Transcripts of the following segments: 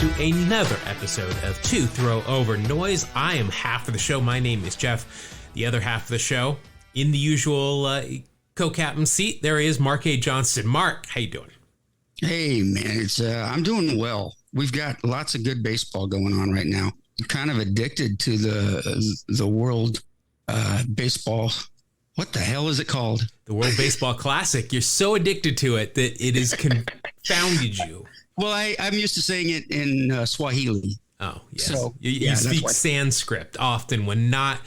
to another episode of To Throw Over Noise. I am half of the show. My name is Jeff. The other half of the show, in the usual co-captain seat, there is Mark A. Johnston. Mark, how you doing? Hey, man, I'm doing well. We've got lots of good baseball going on right now. I'm kind of addicted to the World Baseball. What the hell is it called? The World Baseball Classic. You're so addicted to it that it has confounded you. Well, I'm used to saying it in Swahili. Oh, yes. So, you speak Sanskrit often when not.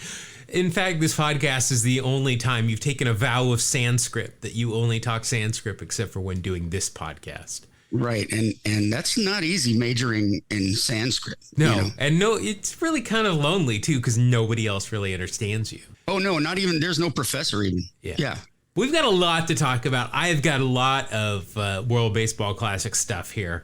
In fact, this podcast is the only time you've taken a vow of Sanskrit that you only talk Sanskrit except for when doing this podcast. Right. And that's not easy majoring in Sanskrit. No. You know? And no, it's really kind of lonely, too, because nobody else really understands you. Oh, no, not even. There's no professor even. Yeah. We've got a lot to talk about. I've got a lot of World Baseball Classic stuff here.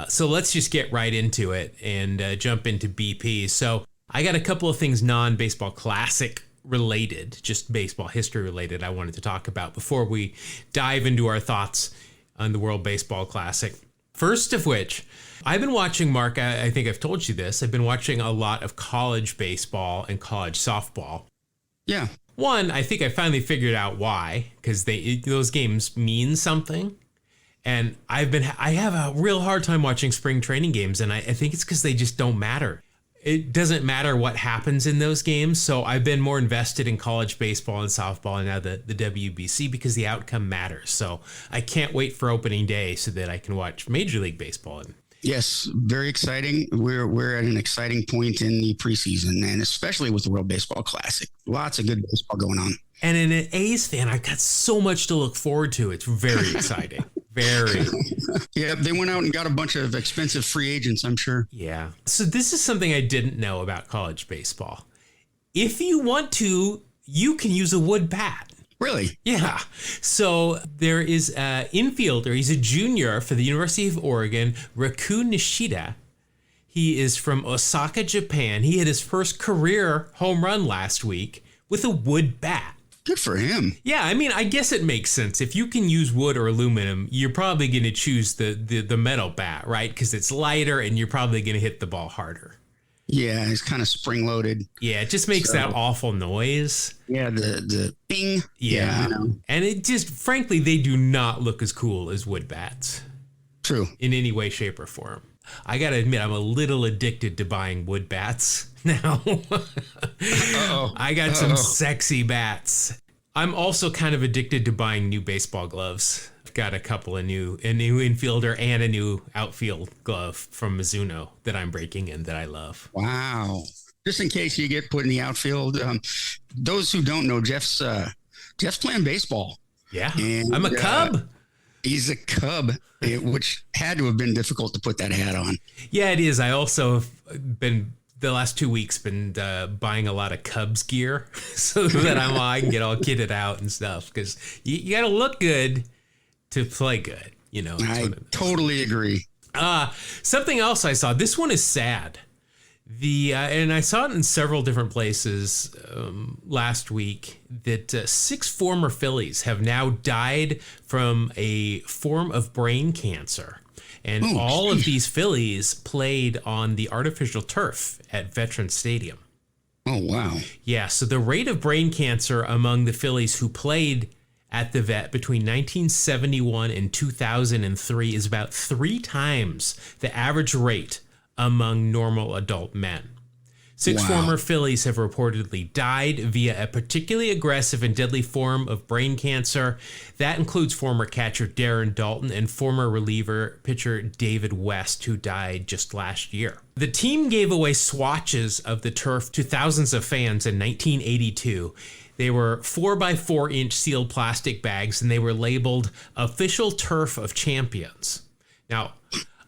So let's just get right into it and jump into BP. So I got a couple of things non-Baseball Classic related, just baseball history related I wanted to talk about before we dive into our thoughts on the World Baseball Classic. First of which, I've been watching, Mark, I think I've told you this, I've been watching a lot of college baseball and college softball. Yeah. One, I think I finally figured out why, because those games mean something. And I have a real hard time watching spring training games, and I think it's because they just don't matter. It doesn't matter what happens in those games, so I've been more invested in college baseball and softball and now the WBC because the outcome matters. So I can't wait for opening day so that I can watch Major League Baseball. Yes, very exciting. We're at an exciting point in the preseason, and especially with the World Baseball Classic. Lots of good baseball going on. And in an A's fan, I've got so much to look forward to. It's very exciting. Very. Yeah, they went out and got a bunch of expensive free agents, I'm sure. Yeah. So this is something I didn't know about college baseball. If you want to, you can use a wood bat. Really? Yeah. So there is an infielder. He's a junior for the University of Oregon, Raku Nishida. He is from Osaka, Japan. He hit his first career home run last week with a wood bat. Good for him. Yeah, I mean, I guess it makes sense. If you can use wood or aluminum, you're probably going to choose the metal bat, right? Because it's lighter and you're probably going to hit the ball harder. Yeah, it's kind of spring-loaded. Yeah, it just makes that awful noise. Yeah, the bing. Yeah. And it just, frankly, they do not look as cool as wood bats. True. In any way, shape, or form. I got to admit, I'm a little addicted to buying wood bats now. I got some sexy bats. I'm also kind of addicted to buying new baseball gloves. I've got a couple of a new infielder and a new outfield glove from Mizuno that I'm breaking in that I love. Wow. Just in case you get put in the outfield, those who don't know, Jeff's playing baseball. Yeah, and I'm a Cub. He's a Cub, which had to have been difficult to put that hat on. Yeah, it is. I also have been, the last 2 weeks, been buying a lot of Cubs gear so that I can get all kitted out and stuff. Because you got to look good to play good, you know. I totally agree. Something else I saw. This one is sad. And I saw it in several different places last week that 6 former Phillies have now died from a form of brain cancer. And all of these Phillies played on the artificial turf at Veterans Stadium. Oh, wow. Yeah, so the rate of brain cancer among the Phillies who played at the Vet between 1971 and 2003 is about 3 times the average rate among normal adult men. 6 former Phillies have reportedly died via a particularly aggressive and deadly form of brain cancer. That includes former catcher Darren Daulton and former reliever pitcher David West, who died just last year. The team gave away swatches of the turf to thousands of fans in 1982. They were 4x4-inch sealed plastic bags, and they were labeled Official Turf of Champions. Now,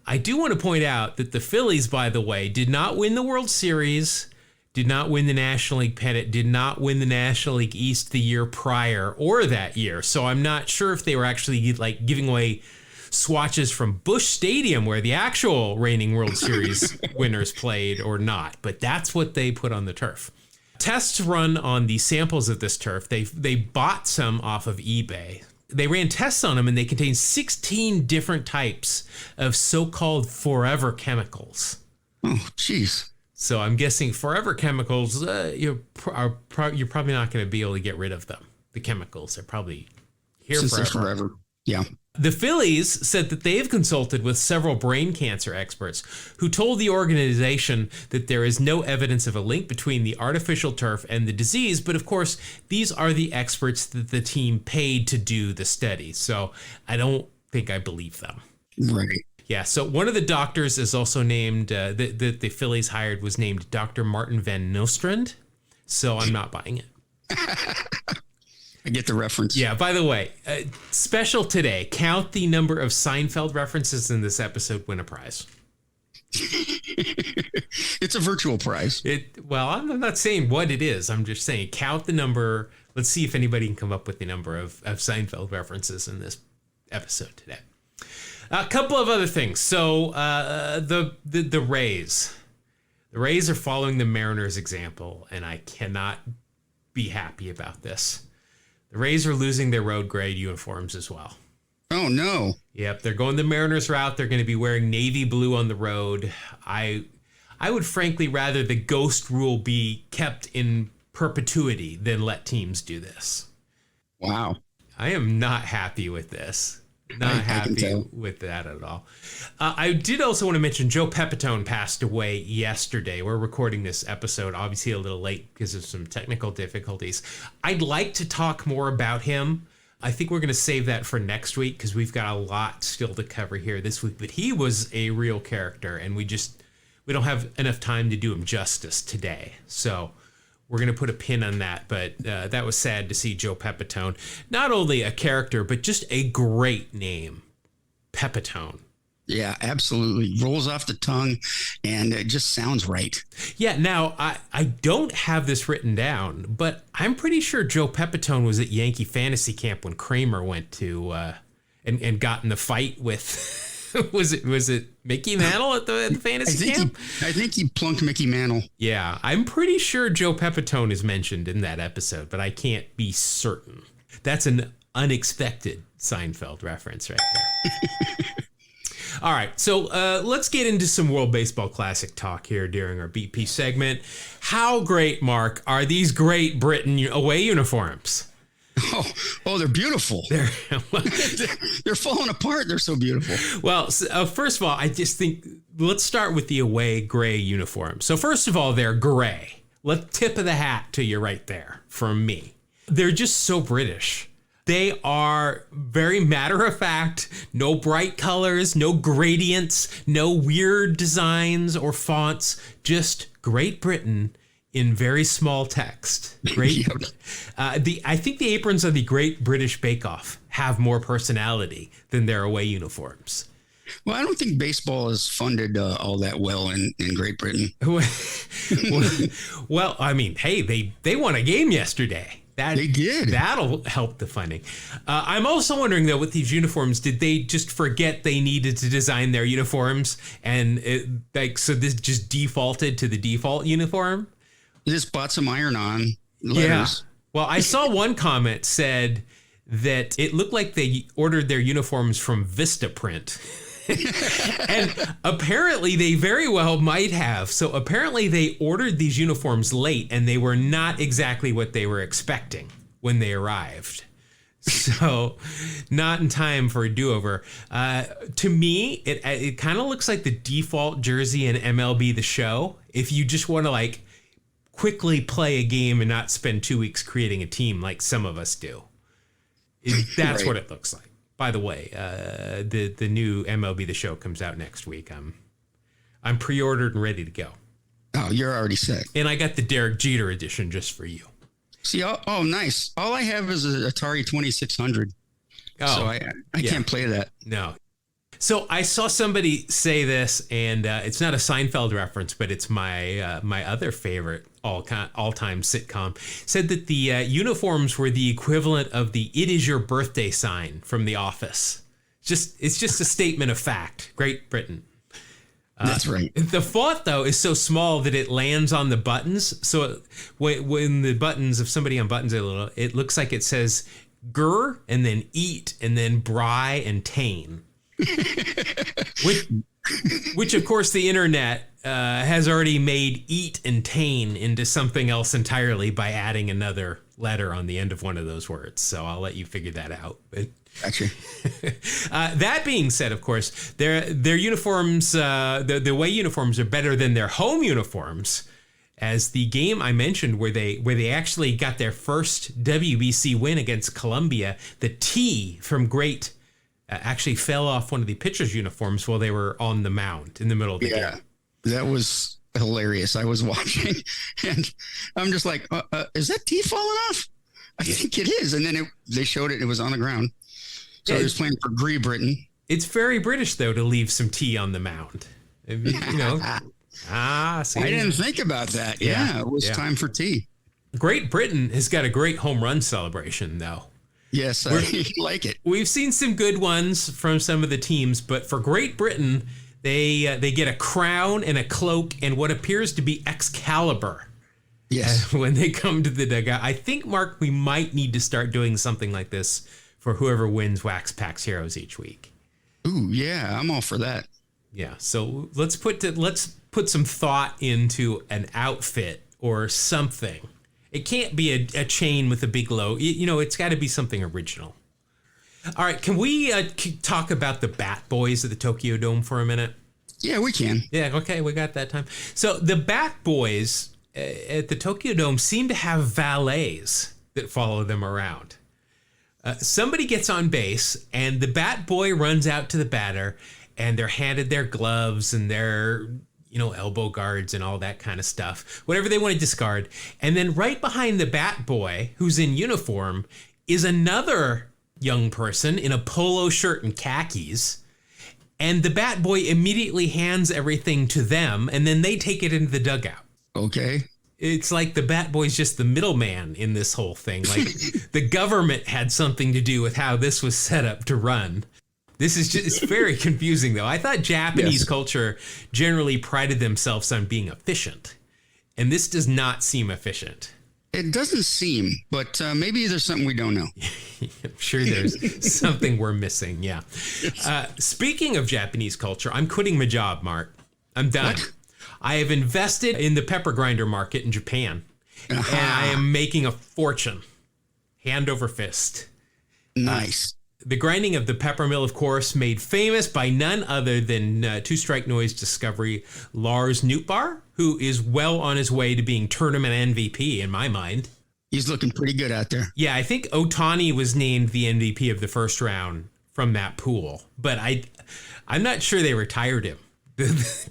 I do want to point out that the Phillies, by the way, did not win the World Series, did not win the National League pennant, did not win the National League East the year prior or that year. So I'm not sure if they were actually like giving away swatches from Busch Stadium where the actual reigning World Series winners played or not. But that's what they put on the turf. Tests run on the samples of this turf. They bought some off of eBay. they ran tests on them and they contained 16 different types of so-called forever chemicals. Oh, geez. So I'm guessing forever chemicals, you're probably not going to be able to get rid of them. The chemicals are probably here forever. Yeah. The Phillies said that they've consulted with several brain cancer experts who told the organization that there is no evidence of a link between the artificial turf and the disease. But of course, these are the experts that the team paid to do the study. So I don't think I believe them. Right. Yeah. So one of the doctors is also named, that the Phillies hired was named Dr. Martin Van Nostrand. So I'm not buying it. I get the reference. Yeah, by the way, special today, count the number of Seinfeld references in this episode, win a prize. It's a virtual prize. Well, I'm not saying what it is. I'm just saying count the number. Let's see if anybody can come up with the number of Seinfeld references in this episode today. A couple of other things. So the Rays. The Rays are following the Mariners' example, and I cannot be happy about this. The Rays are losing their road grade uniforms as well. Oh, no. Yep, they're going the Mariners route. They're going to be wearing navy blue on the road. I would frankly rather the ghost rule be kept in perpetuity than let teams do this. Wow. I am not happy with this. Not happy with that at all. I did also want to mention Joe Pepitone passed away yesterday. We're recording this episode obviously a little late because of some technical difficulties. I'd like to talk more about him. I think we're going to save that for next week because we've got a lot still to cover here this week. But he was a real character, and we don't have enough time to do him justice today. So we're going to put a pin on that, but that was sad to see Joe Pepitone. Not only a character, but just a great name, Pepitone. Yeah, absolutely. Rolls off the tongue, and it just sounds right. Yeah, now, I don't have this written down, but I'm pretty sure Joe Pepitone was at Yankee fantasy camp when Kramer went to and got in the fight with... was it Mickey Mantle at the fantasy camp? I think he plunked Mickey Mantle. Yeah, I'm pretty sure Joe Pepitone is mentioned in that episode, but I can't be certain. That's an unexpected Seinfeld reference right there. All right, so let's get into some World Baseball Classic talk here during our BP segment. How great, Mark, are these Great Britain away uniforms? Oh, they're beautiful. They're falling apart. They're so beautiful. Well, first of all, I just think let's start with the away gray uniform. So first of all, they're gray. Tip of the hat to you right there from me. They're just so British. They are very matter of fact, no bright colors, no gradients, no weird designs or fonts, just Great Britain in very small text. Great. I think the aprons of the Great British Bake Off have more personality than their away uniforms. Well, I don't think baseball is funded all that well in Great Britain. Well, I mean, hey, they won a game yesterday. They did. That'll help the funding. I'm also wondering, though, with these uniforms, did they just forget they needed to design their uniforms? And so this just defaulted to the default uniform? Just bought some iron-on letters. Yeah. Well, I saw one comment said that it looked like they ordered their uniforms from Vistaprint. And apparently they very well might have. So apparently they ordered these uniforms late and they were not exactly what they were expecting when they arrived. So not in time for a do-over. To me, it kind of looks like the default jersey in MLB The Show. If you just want to quickly play a game and not spend 2 weeks creating a team like some of us do. That's right. What it looks like. By the way, the new MLB The Show comes out next week. I'm pre-ordered and ready to go. Oh, you're already set. And I got the Derek Jeter edition just for you. See, oh, nice. All I have is an Atari 2600. Oh, so I can't play that. No. So I saw somebody say this, and it's not a Seinfeld reference, but it's my other favorite all-time sitcom. Said that the uniforms were the equivalent of the "It is your birthday" sign from The Office. It's just a statement of fact. Great Britain. That's right. The font, though, is so small that it lands on the buttons. So when the buttons, if somebody unbuttons it a little, it looks like it says gur and then eat and then bry and tain. Which of course the internet has already made eat and tain into something else entirely by adding another letter on the end of one of those words. So I'll let you figure that out. But Gotcha. that being said, of course, their uniforms, the away uniforms are better than their home uniforms. As the game I mentioned where they actually got their first WBC win against Colombia, the T from Great actually fell off one of the pitcher's uniforms while they were on the mound in the middle of the game. That was hilarious. I was watching and I'm just like, is that T falling off? I think it is. And then they showed it. It was on the ground. So he was playing for Great Britain. It's very British, though, to leave some tea on the mound. You know. See? I didn't think about that. Yeah, it was time for tea. Great Britain has got a great home run celebration, though. Yes, I like it. We've seen some good ones from some of the teams, but for Great Britain, they get a crown and a cloak and what appears to be Excalibur. Yes. When they come to the dugout. I think, Mark, we might need to start doing something like this for whoever wins Wax Packs Heroes each week. Ooh, yeah, I'm all for that. Yeah, so let's put some thought into an outfit or something. It can't be a chain with a big logo. You know, it's got to be something original. All right, can we talk about the Bat Boys at the Tokyo Dome for a minute? Yeah, we can. Yeah, okay, we got that time. So the Bat Boys at the Tokyo Dome seem to have valets that follow them around. Somebody gets on base, and the Bat Boy runs out to the batter, and they're handed their gloves and their, elbow guards and all that kind of stuff, whatever they want to discard. And then right behind the Bat Boy, who's in uniform, is another young person in a polo shirt and khakis. And the Bat Boy immediately hands everything to them, and then they take it into the dugout. Okay. It's like the Bat Boy's just the middleman in this whole thing. Like the government had something to do with how this was set up to run. This is just, it's very confusing, though. I thought Japanese culture generally prided themselves on being efficient, and this does not seem efficient. It doesn't seem, but maybe there's something we don't know. I'm sure there's something we're missing, yeah. Speaking of Japanese culture, I'm quitting my job, Mark. I'm done. What? I have invested in the pepper grinder market in Japan, and I am making a fortune, hand over fist. Nice. The grinding of the pepper mill, of course, made famous by none other than Two Strike Noise discovery Lars Nootbaar, who is well on his way to being tournament MVP in my mind. He's looking pretty good out there. Yeah, I think Ohtani was named the MVP of the first round from that pool, but I'm not sure they retired him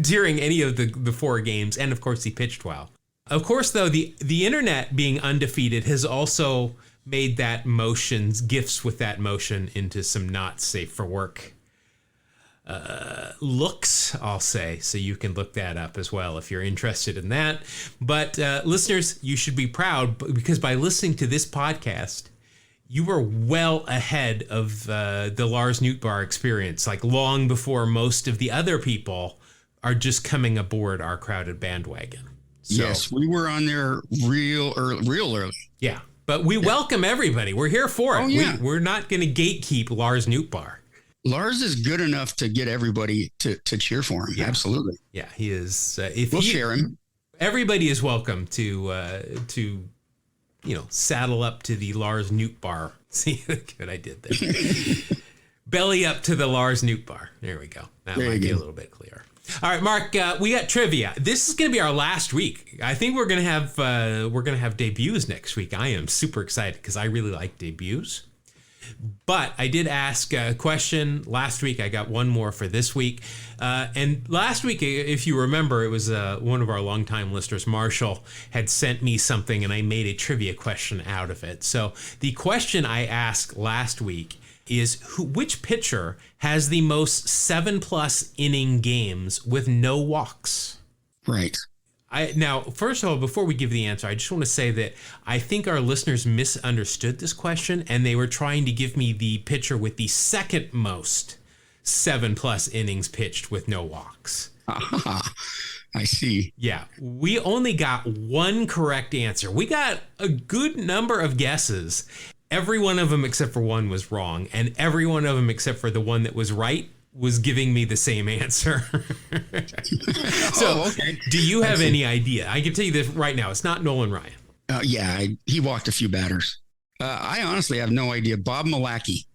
during any of the four games, and of course he pitched well. Of course, though, the internet being undefeated has also made that gifts with that motion into some not safe for work looks, I'll say. So you can look that up as well if you're interested in that. But listeners, you should be proud because by listening to this podcast, you were well ahead of the Lars Nootbaar experience, like long before most of the other people are just coming aboard our crowded bandwagon. So, yes, we were on there real early. Yeah. But we welcome everybody. We're here for it. Oh, yeah. We're not going to gatekeep Lars Nootbaar. Lars is good enough to get everybody to cheer for him. Yeah. Absolutely. Yeah, he is. We'll share him. Everybody is welcome to saddle up to the Lars Nootbaar. See how good I did there. Belly up to the Lars Nootbaar. There we go. That might be a little bit clearer. All right, Mark, we got trivia. This is going to be our last week. I think we're going to have debuts next week. I am super excited because I really like debuts. But I did ask a question last week. I got one more for this week. And last week, if you remember, it was one of our longtime listeners, Marshall, had sent me something and I made a trivia question out of it. So the question I asked last week is which pitcher has the most 7+ inning games with no walks? Right. Now, first of all, before we give the answer, I just want to say that I think our listeners misunderstood this question and they were trying to give me the pitcher with the second most 7+ innings pitched with no walks. I see. Yeah, we only got one correct answer. We got a good number of guesses. every one of them except for one was wrong, and every one of them except for the one that was right was giving me the same answer. So, okay. do you have any idea? I can tell you this right now. It's not Nolan Ryan. He walked a few batters. I honestly have no idea. Bob Malacky.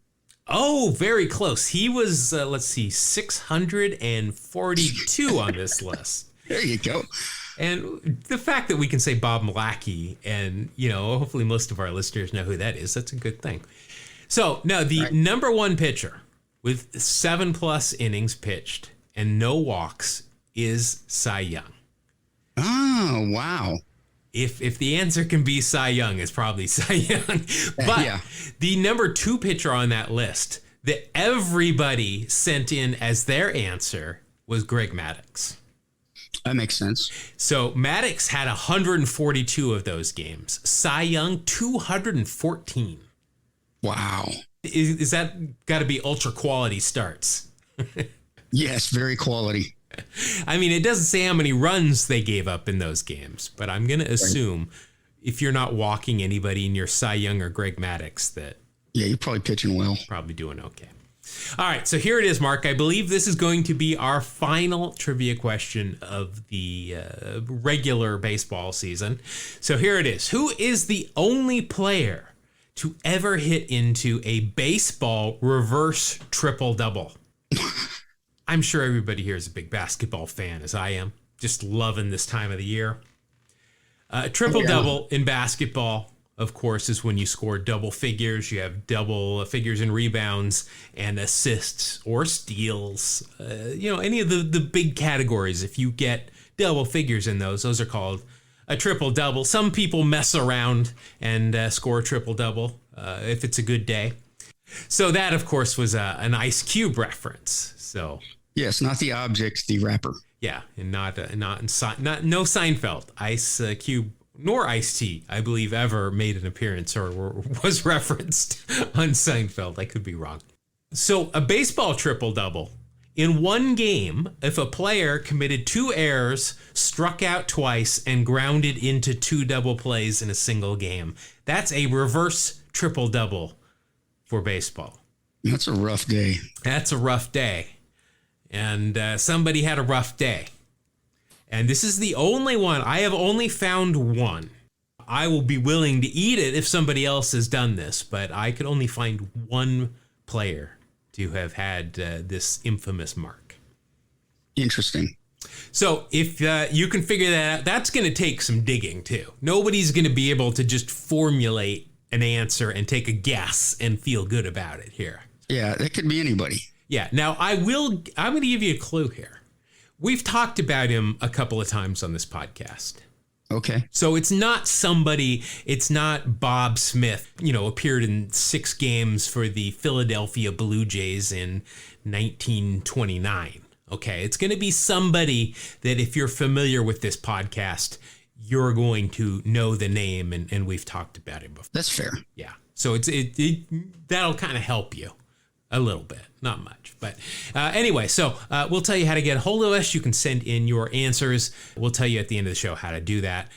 Oh, very close. He was, let's see, 642 on this list. There you go. And the fact that we can say Bob Malacky and, hopefully most of our listeners know who that is, that's a good thing. So, now the number one pitcher with 7+ innings pitched and no walks is Cy Young. Oh, wow. If the answer can be Cy Young, it's probably Cy Young. But the number two pitcher on that list that everybody sent in as their answer was Greg Maddux. That makes sense. So Maddux had 142 of those games. Cy Young, 214. Wow. Is that got to be ultra quality starts? Yes, very quality. I mean, it doesn't say how many runs they gave up in those games, but I'm going to assume if you're not walking anybody and you're Cy Young or Greg Maddux, that you're probably pitching well. Probably doing okay. All right, so here it is, Mark. I believe this is going to be our final trivia question of the regular baseball season. So here it is. Who is the only player to ever hit into a baseball reverse triple-double? I'm sure everybody here is a big basketball fan, as I am. Just loving this time of the year. Triple-double in basketball, of course, is when you score double figures. You have double figures in rebounds and assists or steals. Any of the big categories. If you get double figures in those are called a triple-double. Some people mess around and score a triple-double if it's a good day. So that, of course, was an Ice Cube reference. So yes, not the object, the rapper. Yeah, and not no Seinfeld. Ice Cube nor Ice-T, I believe, ever made an appearance or was referenced on Seinfeld. I could be wrong. So a baseball triple-double. In one game, if a player committed 2 errors, struck out twice, and grounded into 2 double plays in a single game, that's a reverse triple-double for baseball. That's a rough day. That's a rough day. And somebody had a rough day. And this is the only one. I have only found one. I will be willing to eat it if somebody else has done this, but I could only find one player to have had this infamous mark. Interesting. So if you can figure that out, that's going to take some digging too. Nobody's going to be able to just formulate an answer and take a guess and feel good about it here. Yeah, that could be anybody. Yeah. Now I'm going to give you a clue here. We've talked about him a couple of times on this podcast. Okay. So it's not Bob Smith, appeared in 6 games for the Philadelphia Blue Jays in 1929. Okay. It's going to be somebody that if you're familiar with this podcast, you're going to know the name and we've talked about him before. That's fair. Yeah. So that'll kind of help you a little bit, not much. But anyway, so we'll tell you how to get a hold of us. You can send in your answers. We'll tell you at the end of the show how to do that.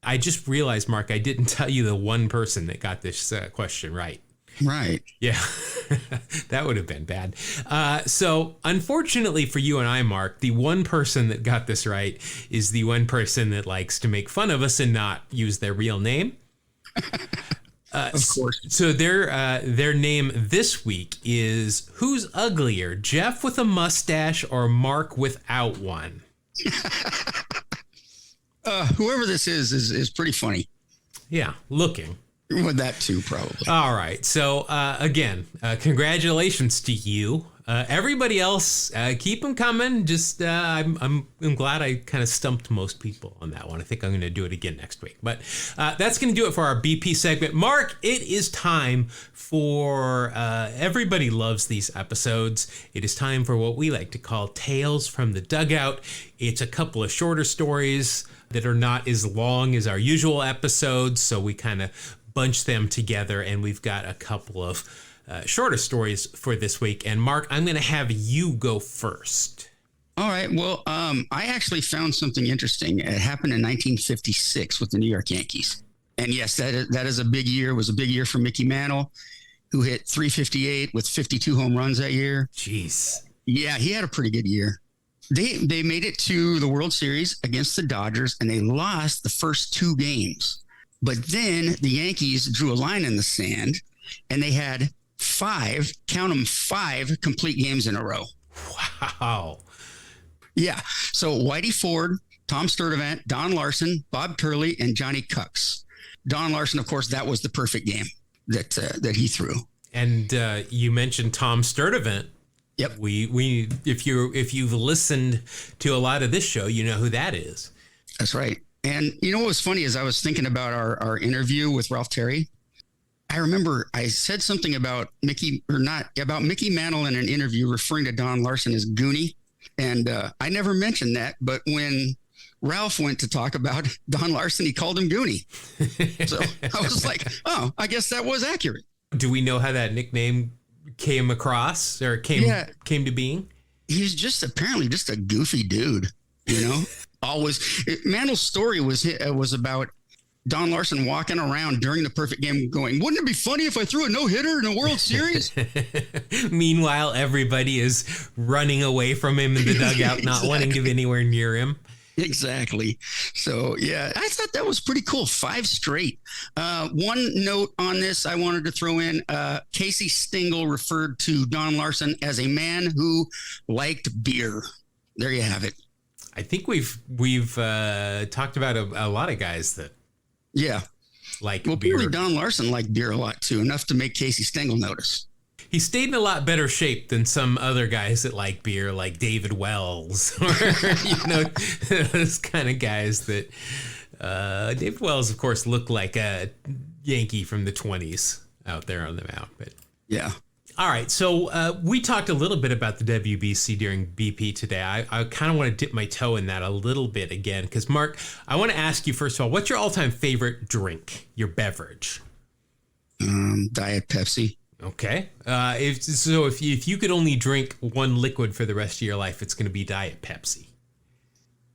I just realized, Mark, I didn't tell you the one person that got this question right. Right. Yeah, that would have been bad. So unfortunately for you and I, Mark, the one person that got this right is the one person that likes to make fun of us and not use their real name. Of course. So their name this week is Who's Uglier, Jeff with a mustache or Mark without one? Whoever this is pretty funny. Yeah, looking. With that too, probably. All right. So again, congratulations to you. Everybody else, keep them coming. Just I'm glad I kind of stumped most people on that one. I think I'm going to do it again next week. But that's going to do it for our BP segment. Mark, it is time for everybody loves these episodes. It is time for what we like to call Tales from the Dugout. It's a couple of shorter stories that are not as long as our usual episodes, so we kind of bunch them together, and we've got a couple of shorter stories for this week. And Mark, I'm going to have you go first. All right. Well, I actually found something interesting. It happened in 1956 with the New York Yankees. And yes, that is a big year. It was a big year for Mickey Mantle, who hit 358 with 52 home runs that year. Jeez. Yeah, he had a pretty good year. They made it to the World Series against the Dodgers, and they lost the first 2 games. But then the Yankees drew a line in the sand, and they had 5 complete games in a row. Wow. Yeah. So Whitey Ford, Tom Sturdivant, Don Larson, Bob Turley, and Johnny Cucks. Don Larson, of course, that was the perfect game that he threw. And you mentioned Tom Sturdivant. Yep. We if you've listened to a lot of this show, you know who that is. That's right. And you know what was funny is I was thinking about our interview with Ralph Terry. I remember I said something about Mickey Mantle in an interview, referring to Don Larson as Goonie. And I never mentioned that, but when Ralph went to talk about Don Larson, he called him Goonie. So I was like, oh, I guess that was accurate. Do we know how that nickname came across or came to being? He's apparently just a goofy dude, you know. Mantle's story was about Don Larson walking around during the perfect game going, wouldn't it be funny if I threw a no-hitter in a World Series? Meanwhile, everybody is running away from him in the dugout, not wanting to be anywhere near him. Exactly. So, yeah, I thought that was pretty cool. 5 straight. One note on this I wanted to throw in. Casey Stengel referred to Don Larson as a man who liked beer. There you have it. I think we've talked about a lot of guys that like beer. Probably Don Larson liked beer a lot, too, enough to make Casey Stengel notice. He stayed in a lot better shape than some other guys that like beer, like David Wells, or, those kind of guys that David Wells, of course, looked like a Yankee from the 20s out there on the mound. But yeah. All right. So we talked a little bit about the WBC during BP today. I kind of want to dip my toe in that a little bit again, because Mark, I want to ask you, first of all, what's your all-time favorite drink, your beverage? Diet Pepsi. Okay. If you could only drink one liquid for the rest of your life, it's going to be Diet Pepsi.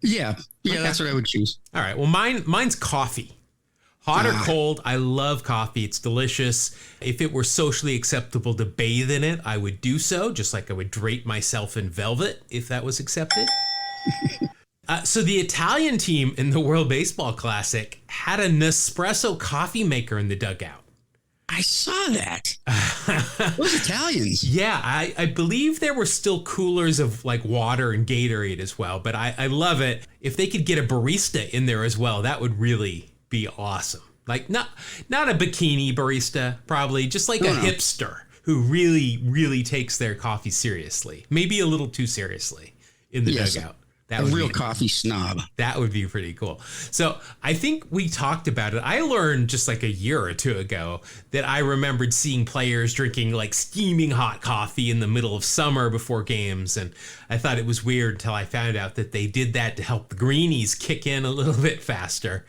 Yeah. Okay. That's what I would choose. All right. Well, mine's coffee. Hot or cold, I love coffee. It's delicious. If it were socially acceptable to bathe in it, I would do so, just like I would drape myself in velvet if that was accepted. So the Italian team in the World Baseball Classic had a Nespresso coffee maker in the dugout. I saw that. Those Italians. Yeah, I believe there were still coolers of like water and Gatorade as well, but I love it. If they could get a barista in there as well, that would really be awesome. Like not a bikini barista, probably just like a hipster who really, really takes their coffee seriously. Maybe a little too seriously in the dugout. That would real coffee snob. That would be pretty cool. So I think we talked about it. I learned just like a year or two ago that I remembered seeing players drinking like steaming hot coffee in the middle of summer before games. And I thought it was weird until I found out that they did that to help the greenies kick in a little bit faster.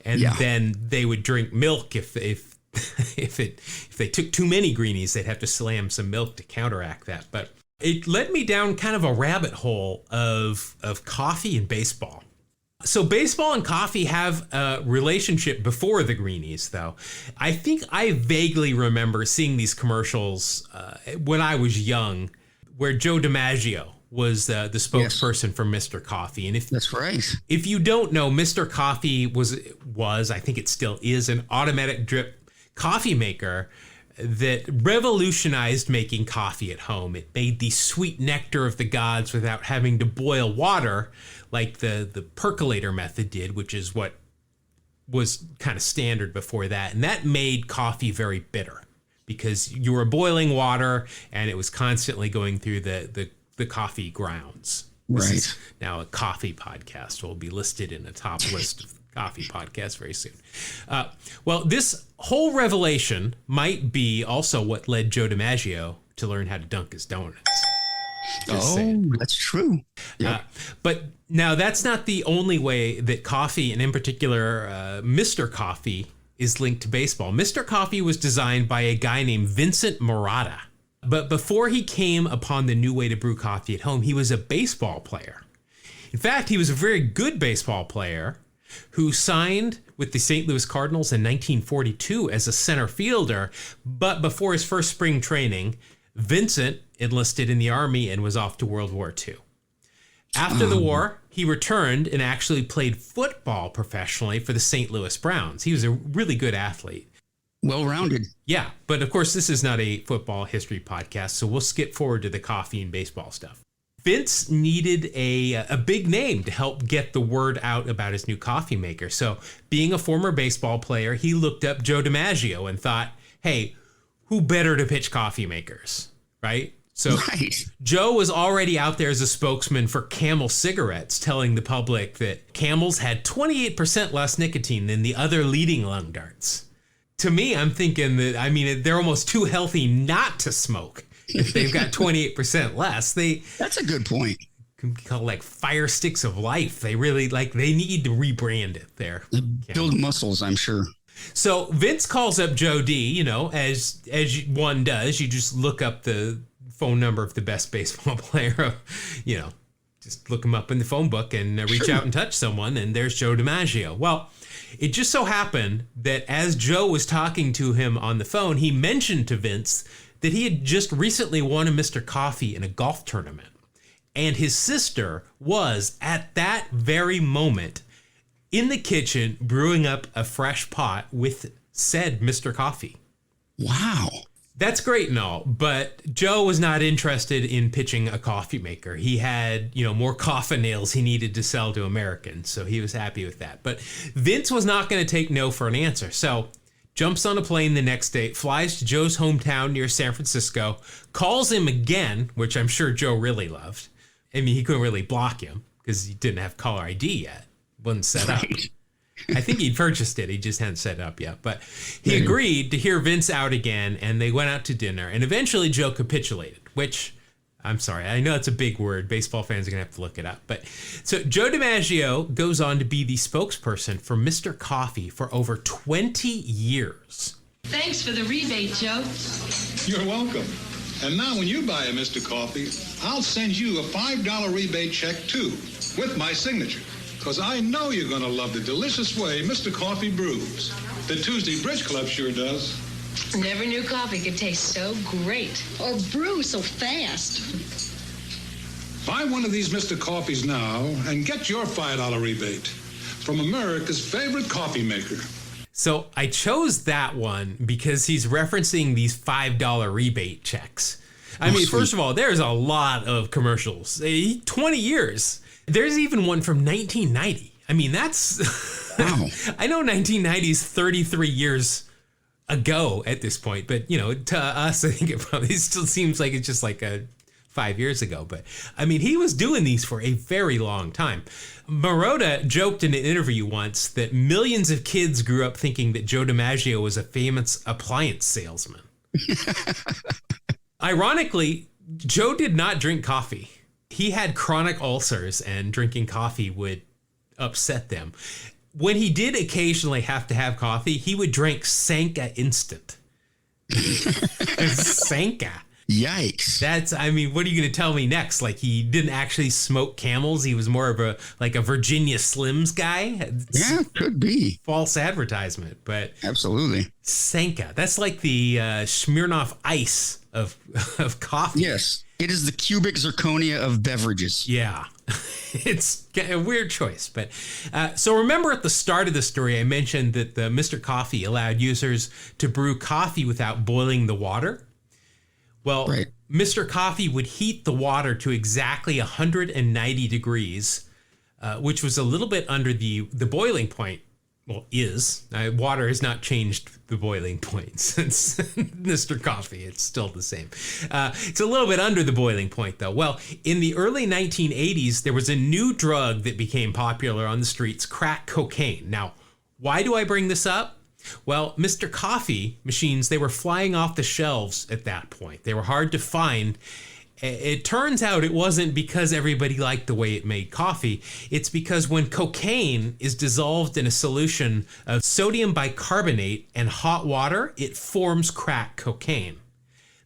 And then they would drink milk if they took too many greenies, they'd have to slam some milk to counteract that. But it led me down kind of a rabbit hole of coffee and baseball. So baseball and coffee have a relationship before the greenies, though. I think I vaguely remember seeing these commercials when I was young, where Joe DiMaggio was the spokesperson for Mr. Coffee. And that's right. If you don't know, Mr. Coffee was, I think it still is, an automatic drip coffee maker that revolutionized making coffee at home. It made the sweet nectar of the gods without having to boil water like the percolator method did, which is what was kind of standard before that. And that made coffee very bitter because you were boiling water and it was constantly going through the coffee grounds. This is now a coffee podcast. Will be listed in the top list of coffee podcasts very soon. Well, this whole revelation might be also what led Joe DiMaggio to learn how to dunk his donuts. That's true. Yep. But now that's not the only way that coffee, and in particular Mr. Coffee, is linked to baseball. Mr. Coffee was designed by a guy named Vincent Marotta. But before he came upon the new way to brew coffee at home, he was a baseball player. In fact, he was a very good baseball player. who signed with the St. Louis Cardinals in 1942 as a center fielder. But before his first spring training, Vincent enlisted in the Army and was off to World War II. After the war, he returned and actually played football professionally for the St. Louis Browns. He was a really good athlete. Well-rounded. Yeah, but of course, this is not a football history podcast, so we'll skip forward to the coffee and baseball stuff. Vince needed a big name to help get the word out about his new coffee maker. So being a former baseball player, he looked up Joe DiMaggio and thought, hey, who better to pitch coffee makers, right? So Joe was already out there as a spokesman for Camel cigarettes, telling the public that Camels had 28% less nicotine than the other leading lung darts. To me, I'm thinking that, they're almost too healthy not to smoke. If they've got 28% less, that's a good point. Can be called like fire sticks of life. They really they need to rebrand it there. Build muscles, I'm sure. So Vince calls up Joe D, as one does. You just look up the phone number of the best baseball player, just look him up in the phone book and reach out and touch someone. And there's Joe DiMaggio. Well, it just so happened that as Joe was talking to him on the phone, he mentioned to Vince that he had just recently won a Mr. Coffee in a golf tournament. And his sister was, at that very moment, in the kitchen brewing up a fresh pot with said Mr. Coffee. Wow. That's great and all, but Joe was not interested in pitching a coffee maker. He had, more coffin nails he needed to sell to Americans, so he was happy with that. But Vince was not going to take no for an answer, so jumps on a plane the next day, flies to Joe's hometown near San Francisco, calls him again, which I'm sure Joe really loved. He couldn't really block him because he didn't have caller ID yet. Wasn't set up. I think he'd purchased it. He just hadn't set it up yet. But he agreed to hear Vince out again, and they went out to dinner. And eventually Joe capitulated, which, I'm sorry, I know it's a big word. Baseball fans are going to have to look it up. But so Joe DiMaggio goes on to be the spokesperson for Mr. Coffee for over 20 years. Thanks for the rebate, Joe. You're welcome. And now when you buy a Mr. Coffee, I'll send you a $5 rebate check, too, with my signature. Because I know you're going to love the delicious way Mr. Coffee brews. The Tuesday Bridge Club sure does. Never knew coffee could taste so great. Or brew so fast. Buy one of these Mr. Coffees now and get your $5 rebate from America's favorite coffee maker. So I chose that one because he's referencing these $5 rebate checks. First of all, there's a lot of commercials. 20 years. There's even one from 1990. That's... Wow. I know 1990 is 33 years ago at this point, but, to us, I think it probably still seems like it's just 5 years ago. But, he was doing these for a very long time. Marotta joked in an interview once that millions of kids grew up thinking that Joe DiMaggio was a famous appliance salesman. Ironically, Joe did not drink coffee. He had chronic ulcers, and drinking coffee would upset them. When he did occasionally have to have coffee, he would drink Sanka Instant. Sanka. Yikes. That's, what are you going to tell me next? He didn't actually smoke Camels. He was more of a Virginia Slims guy. Yeah, could be. False advertisement, but. Absolutely. Sanka. That's like the Smirnoff Ice of coffee. Yes. It is the cubic zirconia of beverages. Yeah. It's a weird choice. But so remember at the start of the story, I mentioned that the Mr. Coffee allowed users to brew coffee without boiling the water. Well, right. Mr. Coffee would heat the water to exactly 190 degrees, which was a little bit under the boiling point. Well, water has not changed the boiling point since Mr. Coffee. It's still the same. It's a little bit under the boiling point, though. Well, in the early 1980s, there was a new drug that became popular on the streets, crack cocaine. Now, why do I bring this up? Well, Mr. Coffee machines, they were flying off the shelves at that point. They were hard to find. It turns out it wasn't because everybody liked the way it made coffee. It's because when cocaine is dissolved in a solution of sodium bicarbonate and hot water, it forms crack cocaine.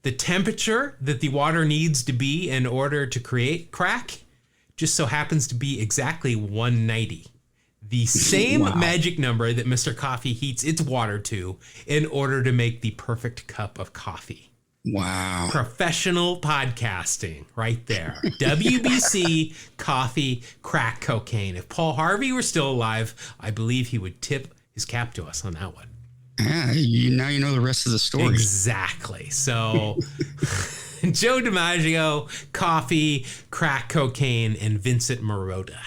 The temperature that the water needs to be in order to create crack just so happens to be exactly 190. The same Wow. magic number that Mr. Coffee heats its water to in order to make the perfect cup of coffee. Wow. Professional podcasting right there. WBC, coffee, crack cocaine. If Paul Harvey were still alive, I believe he would tip his cap to us on that one. Yeah, now you know the rest of the story. Exactly. So Joe DiMaggio, coffee, crack cocaine, and Vincent Marotta.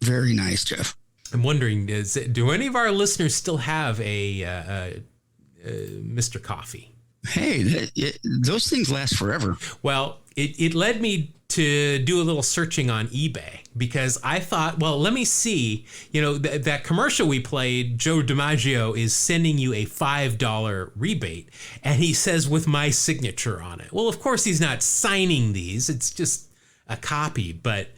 Very nice, Jeff. I'm wondering, do any of our listeners still have a Mr. Coffee? Hey, those things last forever. Well, it led me to do a little searching on eBay because I thought, well, let me see, that commercial we played, Joe DiMaggio is sending you a $5 rebate. And he says with my signature on it. Well, of course, he's not signing these. It's just a copy. But,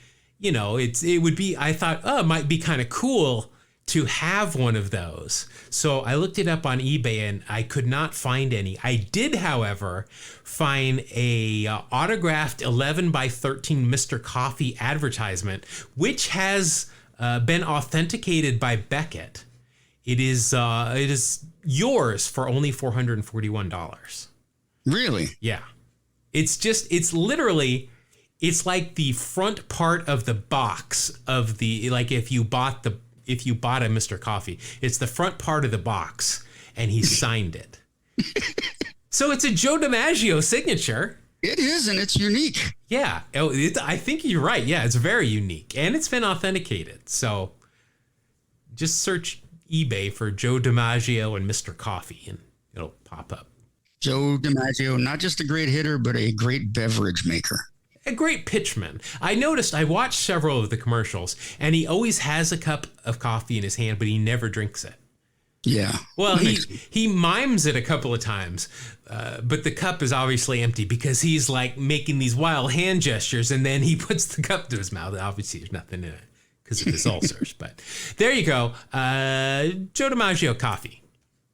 it would be, I thought, it might be kind of cool to have one of those. So I looked it up on eBay and I could not find any. I did, however, find a autographed 11 by 13 Mr. Coffee advertisement, which has been authenticated by Beckett. It is yours for only $441. Really? Yeah. It's literally, it's like the front part of the box of like if you bought a Mr. Coffee, it's the front part of the box, and he signed it. So it's a Joe DiMaggio signature. It is, and it's unique. Yeah, I think you're right. Yeah, it's very unique, and it's been authenticated. So just search eBay for Joe DiMaggio and Mr. Coffee, and it'll pop up. Joe DiMaggio, not just a great hitter, but a great beverage maker. A great pitchman. I watched several of the commercials, and he always has a cup of coffee in his hand, but he never drinks it. Yeah. Well, he mimes it a couple of times, but the cup is obviously empty because he's like making these wild hand gestures, and then he puts the cup to his mouth. Obviously, there's nothing in it because of his ulcers. But there you go. Joe DiMaggio coffee.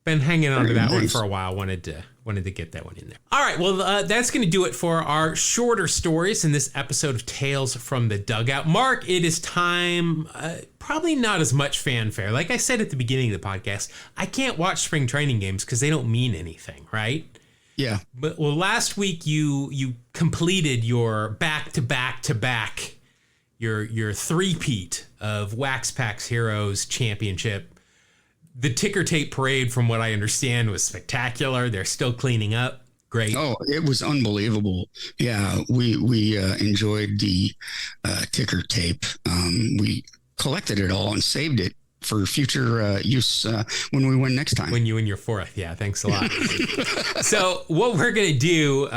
Been hanging on to that one for a while. Wanted to get that one in there. All right, well, that's going to do it for our shorter stories in this episode of Tales from the Dugout. Mark, it is time, probably not as much fanfare. Like I said at the beginning of the podcast, I can't watch spring training games because they don't mean anything, right? Yeah. But well, last week you completed your back-to-back-to-back, your three-peat of Wax Packs Heroes Championship. The ticker tape parade, from what I understand, was spectacular. They're still cleaning up. Great. Oh, it was unbelievable. Yeah, we enjoyed the ticker tape. We collected it all and saved it for future use when we win next time. When you win your fourth. Yeah, thanks a lot. So what we're going to do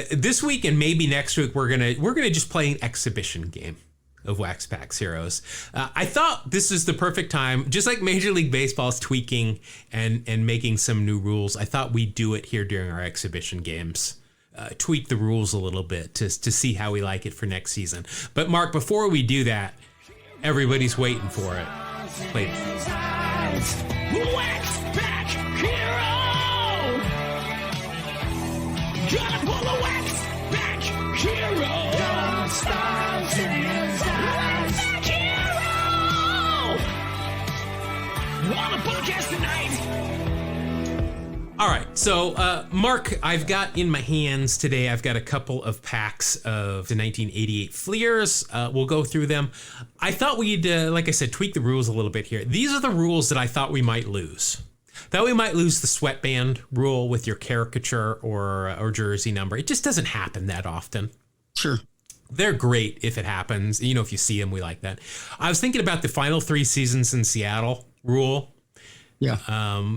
this week and maybe next week, we're gonna just play an exhibition game of Wax Packs Heroes. I thought this is the perfect time, just like Major League Baseball's tweaking and making some new rules. I thought we'd do it here during our exhibition games. Tweak the rules a little bit to see how we like it for next season. But Mark, before we do that, everybody's waiting for it. Play it. Wax Pack Hero! Gonna pull a Wax Pack Hero! Gonna start in his eyes! Wax Hero! On the podcast tonight! All right, so Mark, I've got in my hands today, I've got a couple of packs of the 1988 Fleers. We'll go through them. I thought we'd, like I said, tweak the rules a little bit here. These are the rules that I thought we might lose. Thought we might lose the sweatband rule with your caricature or jersey number. It just doesn't happen that often. Sure. They're great if it happens. If you see them, we like that. I was thinking about the final 3 seasons in Seattle rule. Yeah.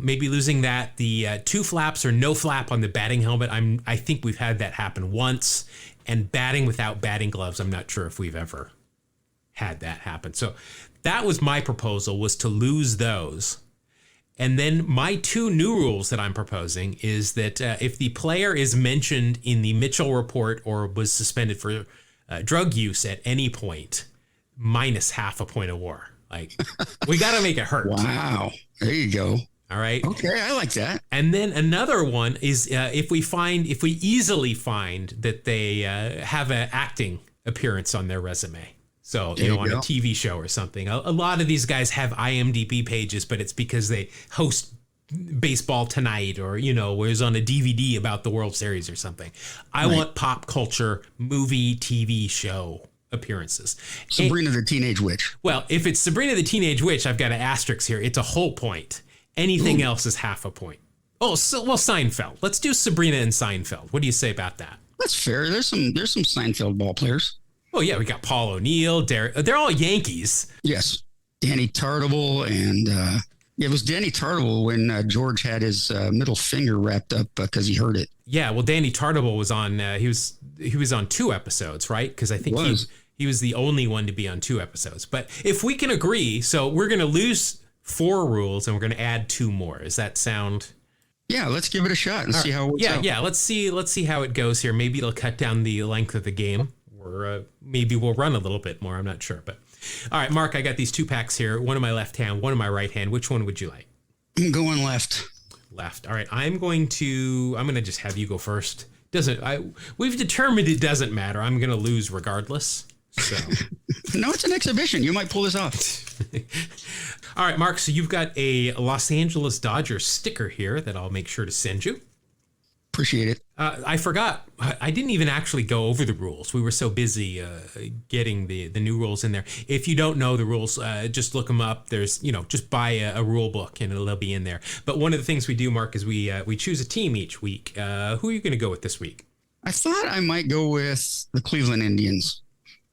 Maybe losing that, the 2 flaps or no flap on the batting helmet. I think we've had that happen once, and batting without batting gloves. I'm not sure if we've ever had that happen. So that was my proposal, was to lose those. And then my 2 new rules that I'm proposing is that if the player is mentioned in the Mitchell report or was suspended for drug use at any point, minus half a point of WAR. Like, we got to make it hurt. Wow. There you go. All right. Okay, I like that. And then another one is if we easily find that they have an acting appearance on their resume. So, There you on a go. TV show or something. A lot of these guys have IMDb pages, but it's because they host Baseball Tonight or, whereas on a DVD about the World Series or something. I want pop culture, movie, TV show appearances. Sabrina the Teenage Witch. Well, if it's Sabrina the Teenage Witch, I've got an asterisk here. It's a whole point. Anything else is half a point. Seinfeld. Let's do Sabrina and Seinfeld. What do you say about that? That's fair. There's some Seinfeld ball players. Oh, yeah, we got Paul O'Neill. They're all Yankees. Yes. Danny Tartable and it was Danny Tartable when George had his middle finger wrapped up because he hurt it. Yeah, well, Danny Tartable was on. He was on 2 episodes, right? Because I think he was the only one to be on 2 episodes. But if we can agree, so we're going to lose 4 rules and we're going to add 2 more. Does that sound? Yeah, let's give it a shot and see how it works out. Yeah. Let's see how it goes here. Maybe it'll cut down the length of the game, or maybe we'll run a little bit more. I'm not sure, but all right, Mark, I got these 2 packs here. One in my left hand, one in my right hand. Which one would you like? I'm going left. Left. All right, I'm going to just have you go first. We've determined it doesn't matter. I'm going to lose regardless. So No, it's an exhibition. You might pull this off. all right, Mark, so you've got a Los Angeles Dodgers sticker here that I'll make sure to send you. Appreciate it. I forgot. I didn't even actually go over the rules. We were so busy getting the new rules in there. If you don't know the rules, just look them up. There's, just buy a rule book and it'll be in there. But one of the things we do, Mark, is we choose a team each week. Who are you going to go with this week? I thought I might go with the Cleveland Indians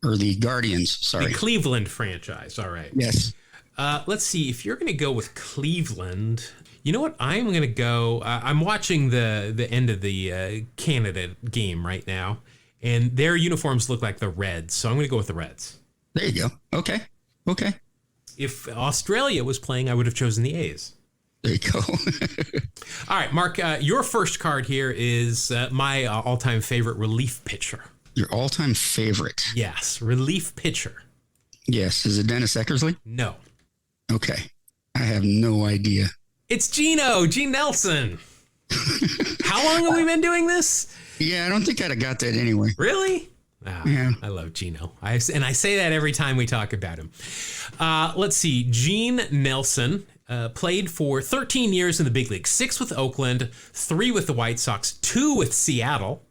or the Guardians. Sorry. The Cleveland franchise. All right. Yes. Let's see. If you're going to go with Cleveland, you know what? I'm going to go. I'm watching the end of the Canada game right now, and their uniforms look like the Reds. So I'm going to go with the Reds. There you go. Okay. If Australia was playing, I would have chosen the A's. There you go. All right, Mark, your first card here is my all-time favorite relief pitcher. Your all-time favorite. Yes, relief pitcher. Yes. Is it Dennis Eckersley? No. Okay. I have no idea. It's Gene Nelson. How long have we been doing this? Yeah, I don't think I'd have got that anyway. Really? Yeah. I love Gino. I say that every time we talk about him. Let's see. Gene Nelson played for 13 years in the big league. 6 with Oakland, 3 with the White Sox, 2 with Seattle.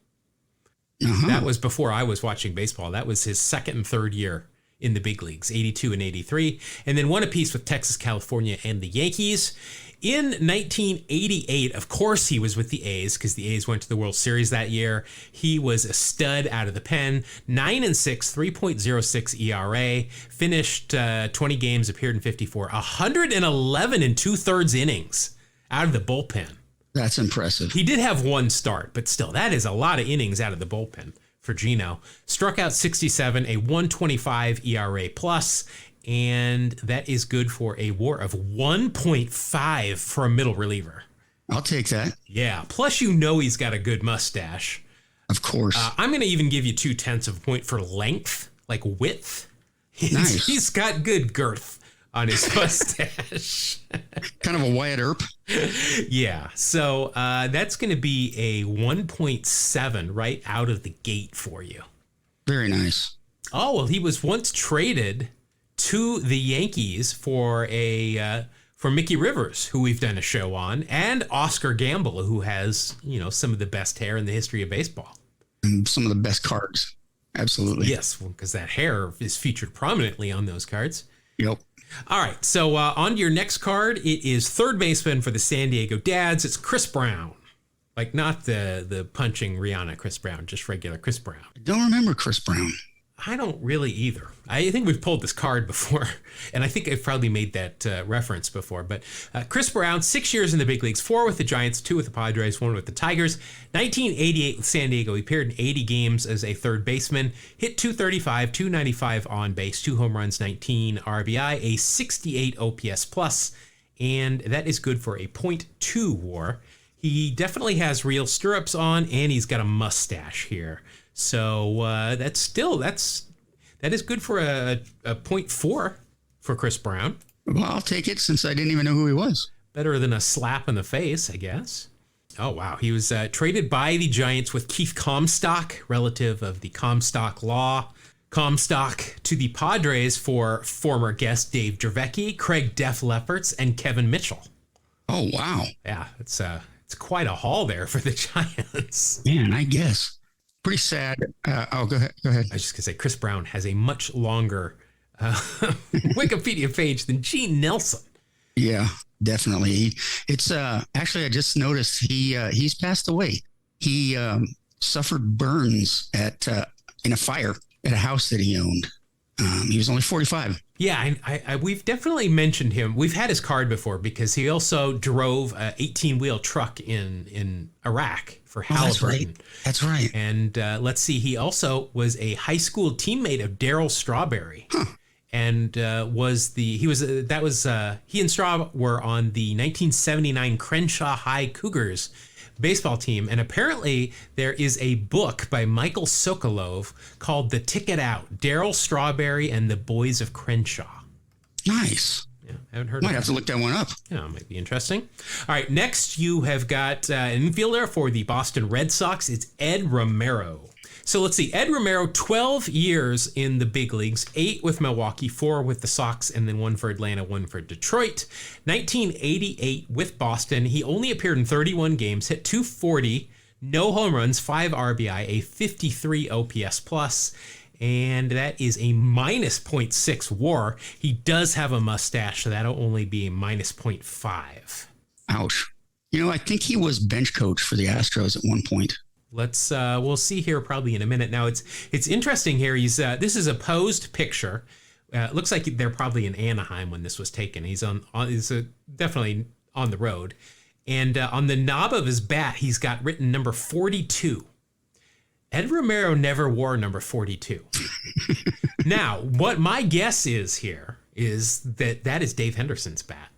That was before I was watching baseball. That was his second and third year in the big leagues, 82 and 83. And then 1 apiece with Texas, California, and the Yankees. In 1988, of course, he was with the A's because the A's went to the World Series that year. He was a stud out of the pen, 9-6, 3.06 ERA, finished 20 games, appeared in 54, 111 and 2/3 innings out of the bullpen. That's impressive. He did have 1 start, but still, that is a lot of innings out of the bullpen for Gino. Struck out 67, a 1.25 ERA plus, and that is good for a WAR of 1.5 for a middle reliever. I'll take that. Yeah, plus he's got a good mustache. Of course. I'm going to even give you 0.2 of a point for length, like width. Nice. He's got good girth on his mustache. Kind of a Wyatt Earp. Yeah, so that's going to be a 1.7 right out of the gate for you. Very nice. Oh, well, he was once traded to the Yankees for Mickey Rivers, who we've done a show on, and Oscar Gamble, who has, some of the best hair in the history of baseball. And some of the best cards. Absolutely. Yes, because that hair is featured prominently on those cards. Yep. All right, so on to your next card. It is third baseman for the San Diego Dads. It's Chris Brown. Like, not the punching Rihanna Chris Brown, just regular Chris Brown. I don't remember Chris Brown. I don't really either. I think we've pulled this card before, and I think I've probably made that reference before. But Chris Brown, 6 years in the big leagues, 4 with the Giants, 2 with the Padres, 1 with the Tigers. 1988 with San Diego, he appeared in 80 games as a third baseman, hit .235, .295 on base, 2 home runs, 19 RBI, a 68 OPS plus, and that is good for a .2 WAR. He definitely has real stirrups on, and he's got a mustache here. So that is good for a 0.4 for Chris Brown. Well, I'll take it since I didn't even know who he was. Better than a slap in the face, I guess. Oh, wow. He was traded by the Giants with Keith Comstock, relative of the Comstock Law. Comstock to the Padres for former guest Dave Dravecky, Craig Def Lefferts, and Kevin Mitchell. Oh, wow. Yeah, it's quite a haul there for the Giants. Man, I guess. Pretty sad. Go ahead. I was just going to say, Chris Brown has a much longer Wikipedia page than Gene Nelson. Yeah, definitely. It's actually, I just noticed he's passed away. He suffered burns in a fire at a house that he owned. He was only 45. Yeah, we've definitely mentioned him. We've had his card before because he also drove an 18-wheel truck in Iraq for Halliburton. That's right. And let's see, he also was a high school teammate of Darryl Strawberry. Huh. And he and Straw were on the 1979 Crenshaw High Cougars baseball team. And apparently there is a book by Michael Sokolov called The Ticket Out, Darryl Strawberry and the Boys of Crenshaw. Nice. Yeah, I haven't heard Might of have to look that one up. Yeah, might be interesting. All right, next you have got an infielder for the Boston Red Sox. It's Ed Romero. So let's see. Ed Romero, 12 years in the big leagues, 8 with Milwaukee, 4 with the Sox, and then 1 for Atlanta, 1 for Detroit. 1988 with Boston. He only appeared in 31 games, hit .240, no home runs, 5 RBI, a 53 OPS plus, and that is a minus .6 WAR. He does have a mustache, so that'll only be a minus .5. Ouch. I think he was bench coach for the Astros at one point. We'll see here probably in a minute. Now it's interesting here. This is a posed picture. It looks like they're probably in Anaheim when this was taken. He's definitely on the road, and on the knob of his bat, he's got written number 42. Ed Romero never wore number 42. Now, what my guess is here is that is Dave Henderson's bat.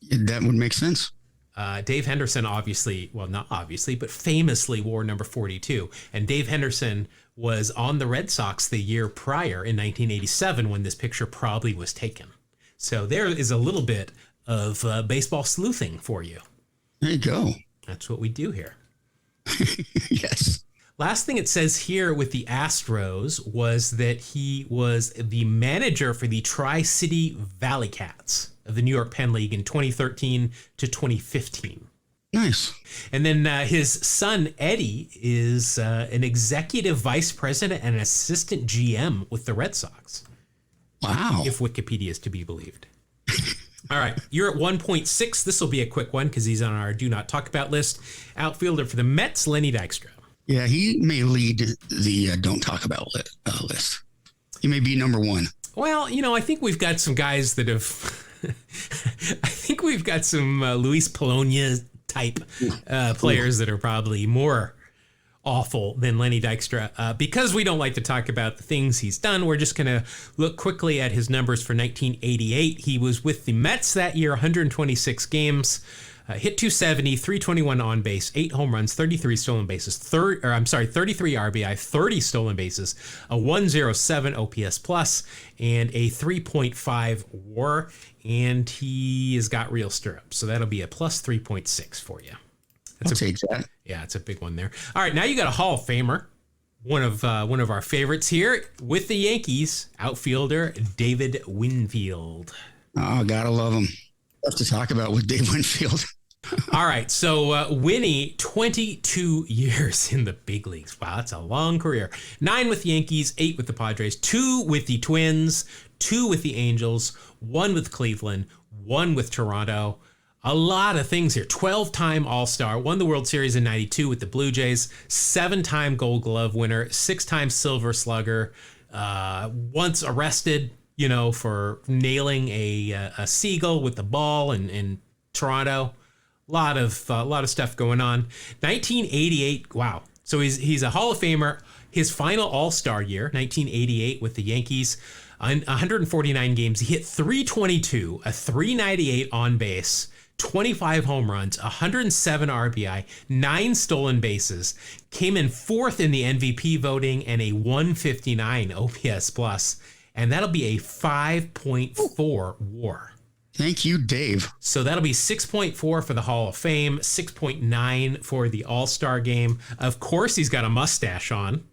That would make sense. Dave Henderson not obviously, but famously wore number 42. And Dave Henderson was on the Red Sox the year prior in 1987 when this picture probably was taken. So there is a little bit of baseball sleuthing for you. There you go. That's what we do here. Yes. Last thing it says here with the Astros was that he was the manager for the Tri-City Valley Cats of the New York Penn League in 2013 to 2015. Nice. And then his son, Eddie, is an executive vice president and assistant GM with the Red Sox. Wow. If Wikipedia is to be believed. All right, you're at 1.6. This will be a quick one because he's on our do not talk about list. Outfielder for the Mets, Lenny Dykstra. Yeah, he may lead the don't talk about list. He may be number 1. Well, I think we've got some guys that have... I think we've got some Luis Polonia type players that are probably more awful than Lenny Dykstra. Because we don't like to talk about the things he's done, we're just going to look quickly at his numbers for 1988. He was with the Mets that year, 126 games. Hit .270, 321 on base, 8 home runs, 33 stolen bases, 33 RBI, 30 stolen bases, a 107 OPS plus, and a 3.5 WAR. And he has got real stirrups, so that'll be a plus 3.6 for you. I'll take that. Yeah, it's a big one there. All right, now you got a Hall of Famer, one of our favorites here with the Yankees, outfielder David Winfield. Oh, gotta love him. Stuff to talk about with Dave Winfield. All right, so Winnie, 22 years in the big leagues. Wow, that's a long career. 9 with the Yankees, 8 with the Padres, 2 with the Twins, 2 with the Angels, 1 with Cleveland, 1 with Toronto. A lot of things here. 12-time All-Star, won the World Series in 92 with the Blue Jays, 7-time Gold Glove winner, 6-time Silver Slugger, once arrested, for nailing a seagull with the ball in Toronto. A lot of stuff going on. 1988. Wow. So he's a Hall of Famer. His final All-Star year, 1988, with the Yankees, 149 games. He hit .322, a .398 on base, 25 home runs, 107 RBI, 9 stolen bases. Came in 4th in the MVP voting and a 159 OPS plus. And that'll be a 5.4 WAR. Thank you, Dave. So that'll be 6.4 for the Hall of Fame, 6.9 for the All-Star game. Of course, he's got a mustache on.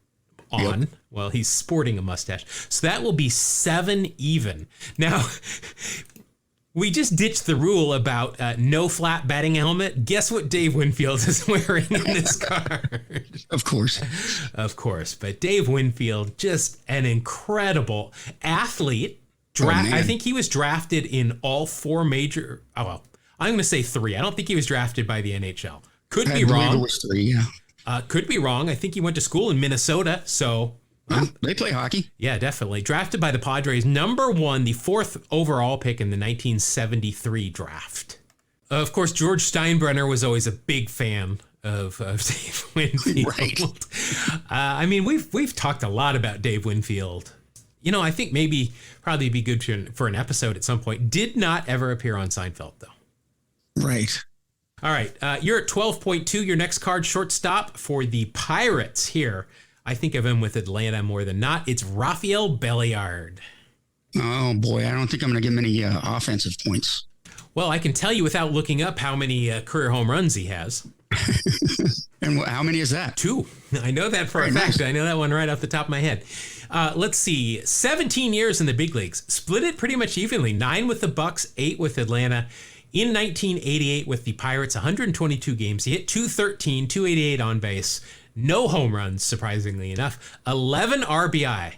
on. Yep. Well, he's sporting a mustache. So that will be 7 even. Now, we just ditched the rule about no flat batting helmet. Guess what Dave Winfield is wearing in this card? Of course. Of course. But Dave Winfield, just an incredible athlete. I think he was drafted in all 4 major. Oh, well, I'm going to say 3. I don't think he was drafted by the NHL. Could be wrong. It was 3, yeah. Could be wrong. I think he went to school in Minnesota. So they play hockey. Yeah, definitely. Drafted by the Padres, number 1, the 4th overall pick in the 1973 draft. Of course, George Steinbrenner was always a big fan of Dave Winfield. Right. I mean, we've talked a lot about Dave Winfield. You know, I think probably be good for an episode at some point. Did not ever appear on Seinfeld, though. Right. All right. You're at 12.2. Your next card, shortstop for the Pirates here. I think of him with Atlanta more than not. It's Rafael Belliard. Oh, boy. I don't think I'm going to give him any offensive points. Well, I can tell you without looking up how many career home runs he has. And how many is that? 2. I know that for a fact. I know that one right off the top of my head. Let's see. 17 years in the big leagues. Split it pretty much evenly. 9 with the Bucks, 8 with Atlanta. In 1988 with the Pirates, 122 games. He hit .213, .288 on base. No home runs, surprisingly enough. 11 RBI.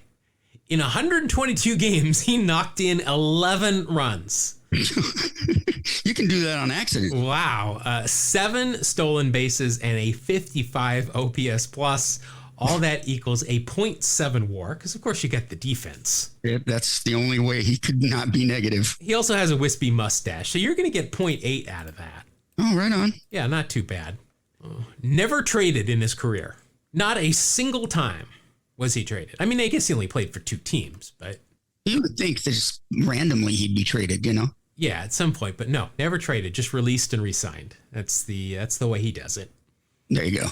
In 122 games, he knocked in 11 runs. You can do that on accident. Wow. 7 stolen bases and a 55 OPS plus. All that equals a .7 WAR, because of course you get the defense. That's the only way he could not be negative. He also has a wispy mustache, so you're going to get .8 out of that. Oh, right on. Yeah, not too bad. Never traded in his career. Not a single time was he traded. I mean, I guess he only played for 2 teams, but... You would think that just randomly he'd be traded, you know? Yeah, at some point, but no, never traded, just released and re-signed. That's the way he does it. There you go.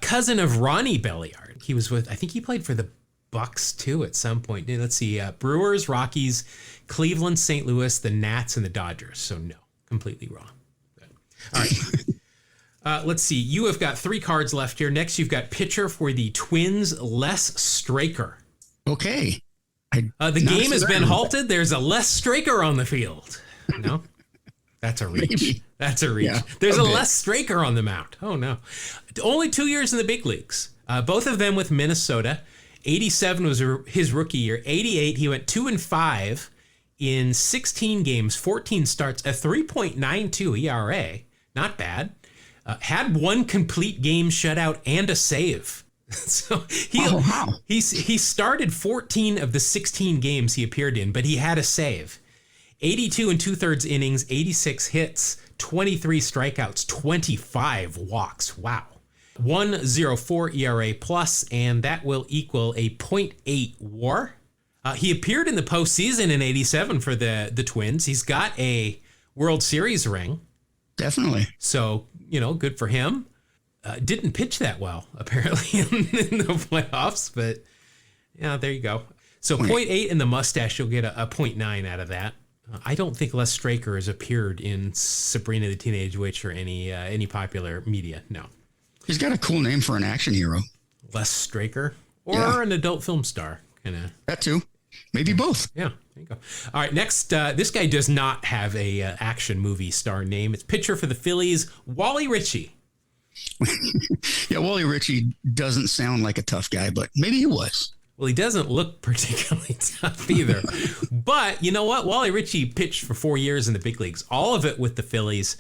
Cousin of Ronnie Belliard. He was I think he played for the Bucks too at some point. Let's see, Brewers, Rockies, Cleveland, St. Louis, the Nats, and the Dodgers. So no, completely wrong. But, all right. Let's see. You have got 3 cards left here. Next, you've got pitcher for the Twins, Les Straker. Okay. The game has been halted. There's a Les Straker on the field. No? That's a reach. Maybe. That's a reach. Yeah, There's a Les Straker on the mound. Oh, no. Only 2 years in the big leagues. Both of them with Minnesota. 87 was his rookie year. 88, he went 2-5 in 16 games, 14 starts, a 3.92 ERA. Not bad. Had 1 complete game shutout and a save. So he started 14 of the 16 games he appeared in, but he had a save. 82 and 2/3 innings, 86 hits, 23 strikeouts, 25 walks. Wow. 1.04 ERA plus, and that will equal a .8 WAR. He appeared in the postseason in 87 for the Twins. He's got a World Series ring. Definitely. So, good for him. Didn't pitch that well, apparently, in the playoffs, but yeah, there you go. So 0.8 in the mustache, you'll get a 0.9 out of that. I don't think Les Straker has appeared in Sabrina the Teenage Witch or any popular media. No. He's got a cool name for an action hero. Les Straker or an adult film star, kind of. That too. Maybe both. Yeah, there you go. All right, next, this guy does not have a action movie star name. It's pitcher for the Phillies, Wally Ritchie. Yeah, Wally Ritchie doesn't sound like a tough guy, but maybe he was. Well, he doesn't look particularly tough either. But you know what? Wally Ritchie pitched for 4 years in the big leagues, all of it with the Phillies.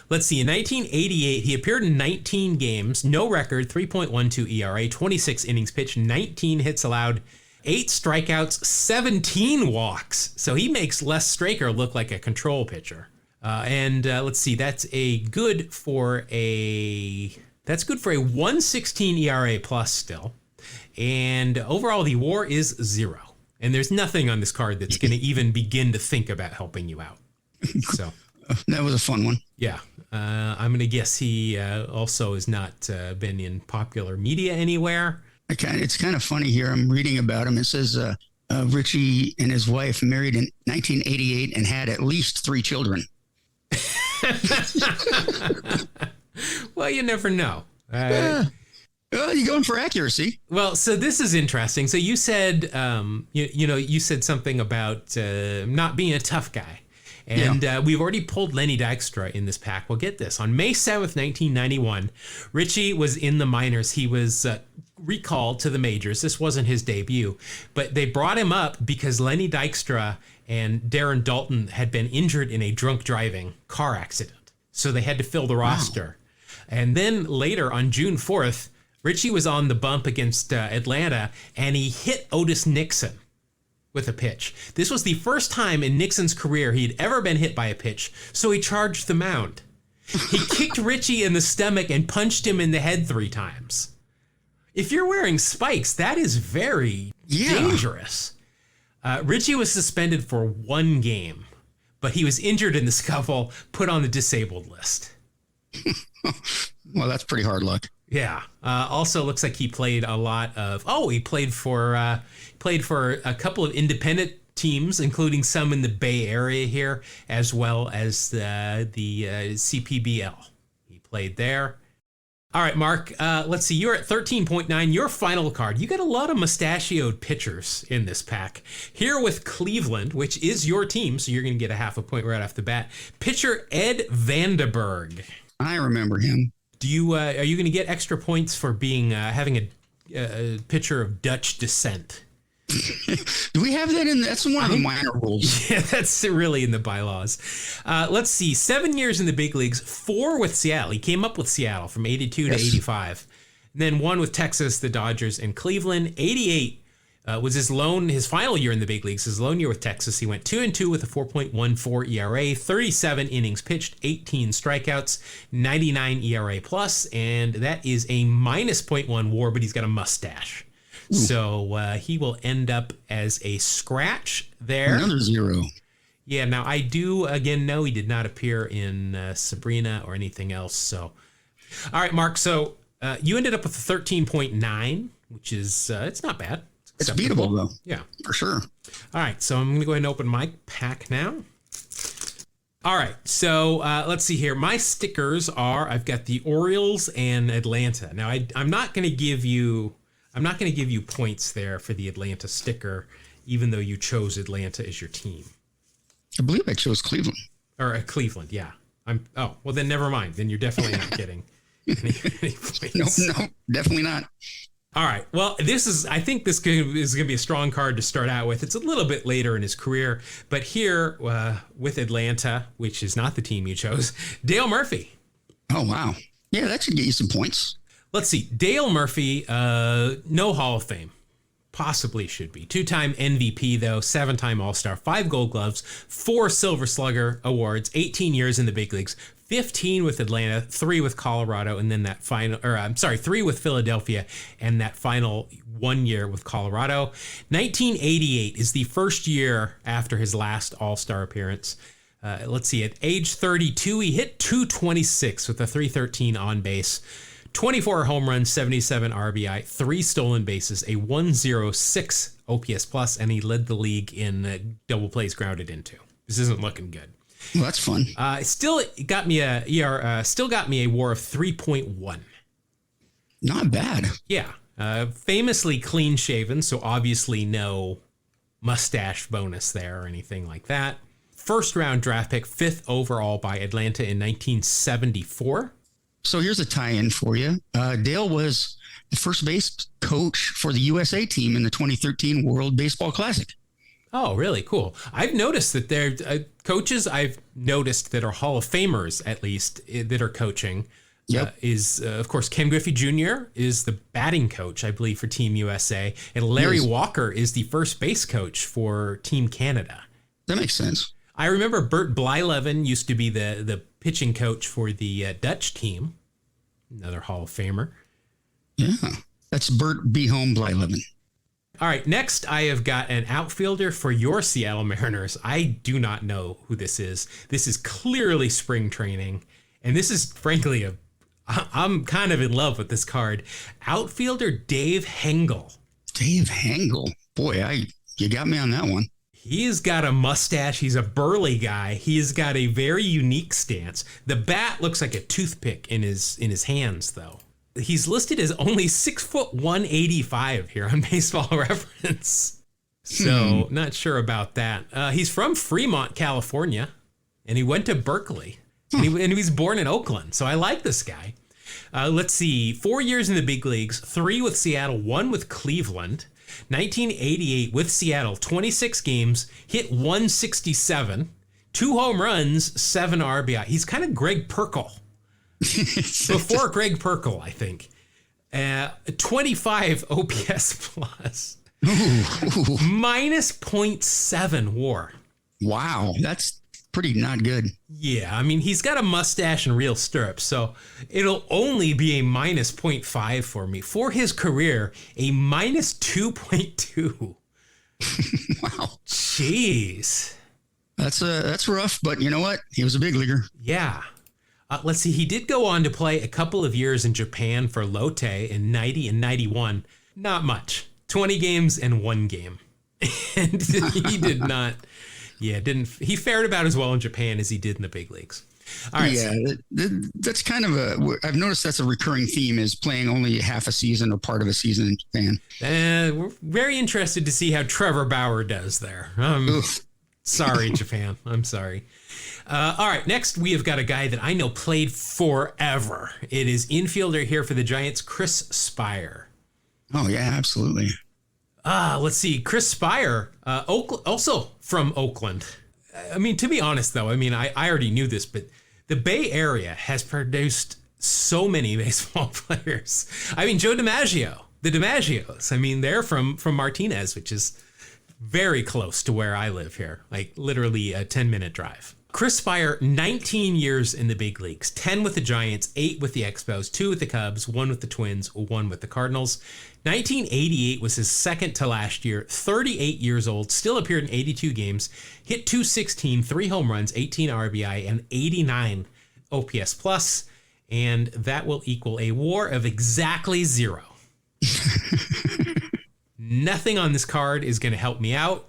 Let's see, in 1988, he appeared in 19 games, no record, 3.12 ERA, 26 innings pitched, 19 hits allowed, 8 strikeouts, 17 walks. So he makes Les Straker look like a control pitcher. Let's see, that's good for a 1.16 ERA plus still. And overall, the WAR is 0. And there's nothing on this card that's going to even begin to think about helping you out. So that was a fun one. Yeah. I'm going to guess he also has not been in popular media anywhere. It's kind of funny here. I'm reading about him. It says Ritchie and his wife married in 1988 and had at least 3 children. Well, you never know. Oh, you're going for accuracy. Well, so this is interesting. So you said, you said something about not being a tough guy. And we've already pulled Lenny Dykstra in this pack. Well, get this. On May 7th, 1991, Richie was in the minors. He was recalled to the majors. This wasn't his debut. But they brought him up because Lenny Dykstra and Darren Dalton had been injured in a drunk driving car accident. So they had to fill the roster. And then later, on June 4th, Richie was on the bump against Atlanta, and he hit Otis Nixon with a pitch. This was the first time in Nixon's career he'd ever been hit by a pitch, so he charged the mound. He kicked Richie in the stomach and punched him in the head 3 times. If you're wearing spikes, that is very dangerous. Richie was suspended for 1 game, but he was injured in the scuffle, put on the disabled list. Well, that's pretty hard luck. Yeah. Also looks like he played a lot of. He played for a couple of independent teams, including some in the Bay Area here, as well as the CPBL. He played there. All right, Mark. Let's see. You're at 13.9. Your final card. You got a lot of mustachioed pitchers in this pack. Here with Cleveland, which is your team, so you're going to get a half a point right off the bat. Pitcher Ed Vandenberg. I remember him. Do you are you going to get extra points for being having a pitcher of Dutch descent? Do we have that in? That's one of the minor rules. Yeah, that's really in the bylaws. Let's see. 7 years in the big leagues, 4 with Seattle. He came up with Seattle from 82 to 85. And then 1 with Texas, the Dodgers, and Cleveland. 88 was his final year in the big leagues, his lone year with Texas. He went 2-2 with a 4.14 ERA, 37 innings pitched, 18 strikeouts, 99 ERA plus, and that is a minus .1 WAR, but he's got a mustache. Ooh. So he will end up as a scratch there. Another 0. Yeah, now I do, again, know he did not appear in Sabrina or anything else. So, all right, Mark, so you ended up with a 13.9, which is, it's not bad. It's beatable, though. Yeah. For sure. All right, so I'm going to go ahead and open my pack now. All right, so let's see here. My stickers are, I've got the Orioles and Atlanta. Now, I'm not going to give you points there for the Atlanta sticker, even though you chose Atlanta as your team. I believe I chose Cleveland. Or Cleveland, yeah. Well, then never mind. Then you're definitely not getting any points. No, definitely not. All right. Well, I think this is going to be a strong card to start out with. It's a little bit later in his career, but here with Atlanta, which is not the team you chose, Dale Murphy. Oh, wow. Yeah, that should get you some points. Let's see. Dale Murphy, no Hall of Fame. Possibly should be. 2-time MVP, though, 7-time All-Star, 5 Gold Gloves, 4 Silver Slugger awards, 18 years in the big leagues, 15 with Atlanta, 3 with Colorado, and then 3 with Philadelphia, and that final 1 year with Colorado. 1988 is the first year after his last All-Star appearance. Let's see, at age 32, he hit .226 with a .313 on base. 24 home runs, 77 RBI, 3 stolen bases, a 106 OPS plus, and he led the league in double plays grounded into. This isn't looking good. Well, that's fun. Still got me a WAR of 3.1. Not bad. Yeah. Famously clean shaven, so obviously no mustache bonus there or anything like that. First round draft pick, 5th overall by Atlanta in 1974. So here's a tie-in for you. Dale was the first base coach for the USA team in the 2013 World Baseball Classic. Oh, really? Cool. I've noticed that there coaches I've noticed that are Hall of Famers, at least, that are coaching. Yep. Is, of course, Ken Griffey Jr. is the batting coach, I believe, for Team USA. And Larry Walker is the first base coach for Team Canada. That makes sense. I remember Bert Blyleven used to be the pitching coach for the Dutch team. Another Hall of Famer. Yeah, that's Bert Behome Blyleven. All right, next I have got an outfielder for your Seattle Mariners. I do not know who this is. This is clearly spring training, and this is frankly I'm kind of in love with this card. Outfielder Dave Hengel. Dave Hengel. Boy, you got me on that one. He's got a mustache. He's a burly guy. He's got a very unique stance. The bat looks like a toothpick in his hands, though. He's listed as only 6'1", 185 here on Baseball Reference. So not sure about that. He's from Fremont, California, and he went to Berkeley. And he was born in Oakland. So I like this guy. Let's see. 4 years in the big leagues, 3 with Seattle, 1 with Cleveland. 1988 with Seattle, 26 games, hit 167, 2 home runs, 7 RBI. He's kind of Greg Perkle. Before Greg Perkle, I think. 25 OPS plus. Minus 0.7 WAR. Wow, that's pretty not good. Yeah, I mean, he's got a mustache and real stirrups, so it'll only be a minus 0.5 for me. For his career, a minus 2.2. Wow. Jeez. That's rough, but you know what? He was a big leaguer. Yeah. Let's see. He did go on to play a couple of years in Japan for Lotte in 90 and 91. Not much. 20 games and 1 game. And he did not. Yeah, he fared about as well in Japan as he did in the big leagues. All right. Yeah, that's kind of I've noticed that's a recurring theme, is playing only half a season or part of a season in Japan. We're very interested to see how Trevor Bauer does there. Sorry, Japan. I'm sorry. All right, next we have got a guy that I know played forever. It is infielder here for the Giants, Chris Spire. Oh, yeah, absolutely. Let's see. Chris Spire, also from Oakland. I mean, to be honest, though, I already knew this, but the Bay Area has produced so many baseball players. I mean, Joe DiMaggio, the DiMaggios. I mean, they're from Martinez, which is very close to where I live here, like literally a 10-minute drive. Chris Spire, 19 years in the big leagues, 10 with the Giants, 8 with the Expos, 2 with the Cubs, 1 with the Twins, 1 with the Cardinals. 1988 was his second to last year, 38 years old, still appeared in 82 games, hit 216, 3 home runs, 18 RBI, and 89 OPS plus, and that will equal a WAR of exactly 0. Nothing on this card is going to help me out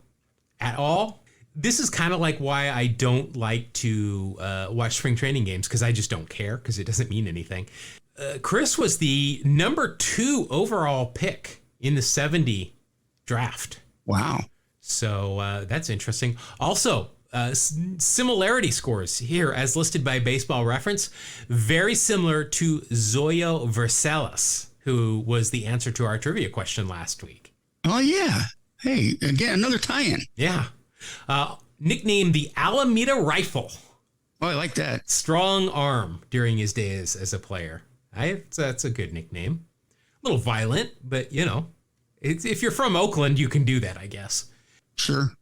at all. This is kind of like why I don't like to watch spring training games, because I just don't care, because it doesn't mean anything. Chris was the number 2 overall pick in the 70 draft. Wow. So that's interesting. Also, similarity scores here as listed by Baseball Reference, very similar to Zoyo Versailles, who was the answer to our trivia question last week. Oh, yeah. Hey, again, another tie-in. Yeah. Nicknamed the Alameda Rifle. Oh, I like that. Strong arm during his days as a player. That's a good nickname. A little violent, but, you know, if you're from Oakland, you can do that, I guess. Sure.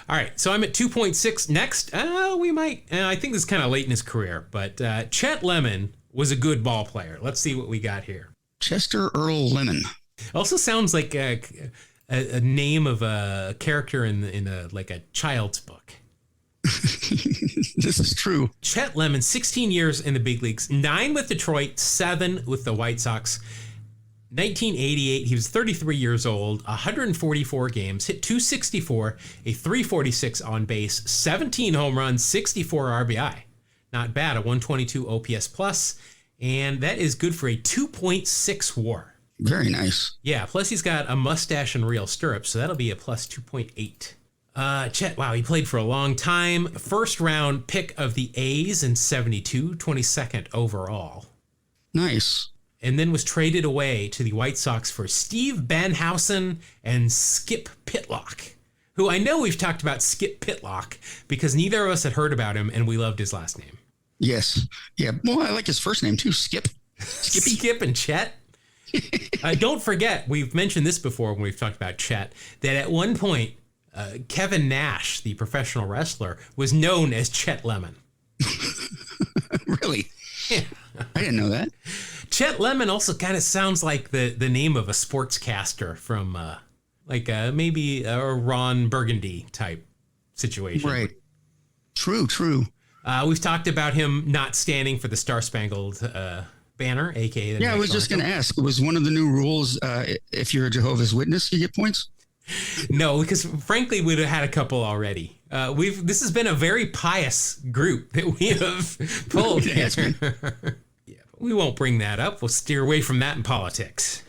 All right, so I'm at 2.6. Next, we might, I think this is kind of late in his career, but Chet Lemon was a good ball player. Let's see what we got here. Chester Earl Lemon. Also sounds like a name of a character in a child's book. This is true. Chet Lemon, 16 years in the big leagues, 9 with Detroit, 7 with the White Sox. 1988, he was 33 years old, 144 games, hit 264, a 346 on base, 17 home runs, 64 RBI. Not bad, a 122 OPS plus, and that is good for a 2.6 WAR. Very nice. Yeah, plus he's got a mustache and real stirrups, so that'll be a plus 2.8. Chet, wow, he played for a long time. First round pick of the A's in 72, 22nd overall. Nice. And then was traded away to the White Sox for Steve Banhausen and Skip Pitlock, who I know we've talked about Skip Pitlock because neither of us had heard about him and we loved his last name. Yes. Yeah. Well, I like his first name too, Skip. Skippy. Skip and Chet. Don't forget, we've mentioned this before when we've talked about Chet, that at one point, Kevin Nash, the professional wrestler, was known as Chet Lemon. Really? Yeah. I didn't know that. Chet Lemon also kind of sounds like the name of a sportscaster from maybe a Ron Burgundy type situation. Right. True. We've talked about him not standing for the Star Spangled Banner, aka the I was just going to ask, was one of the new rules, if you're a Jehovah's Witness, you get points? No, because frankly, we'd have had a couple already. This has been a very pious group that we have pulled. Yeah, Yeah, we won't bring that up. We'll steer away from that in politics.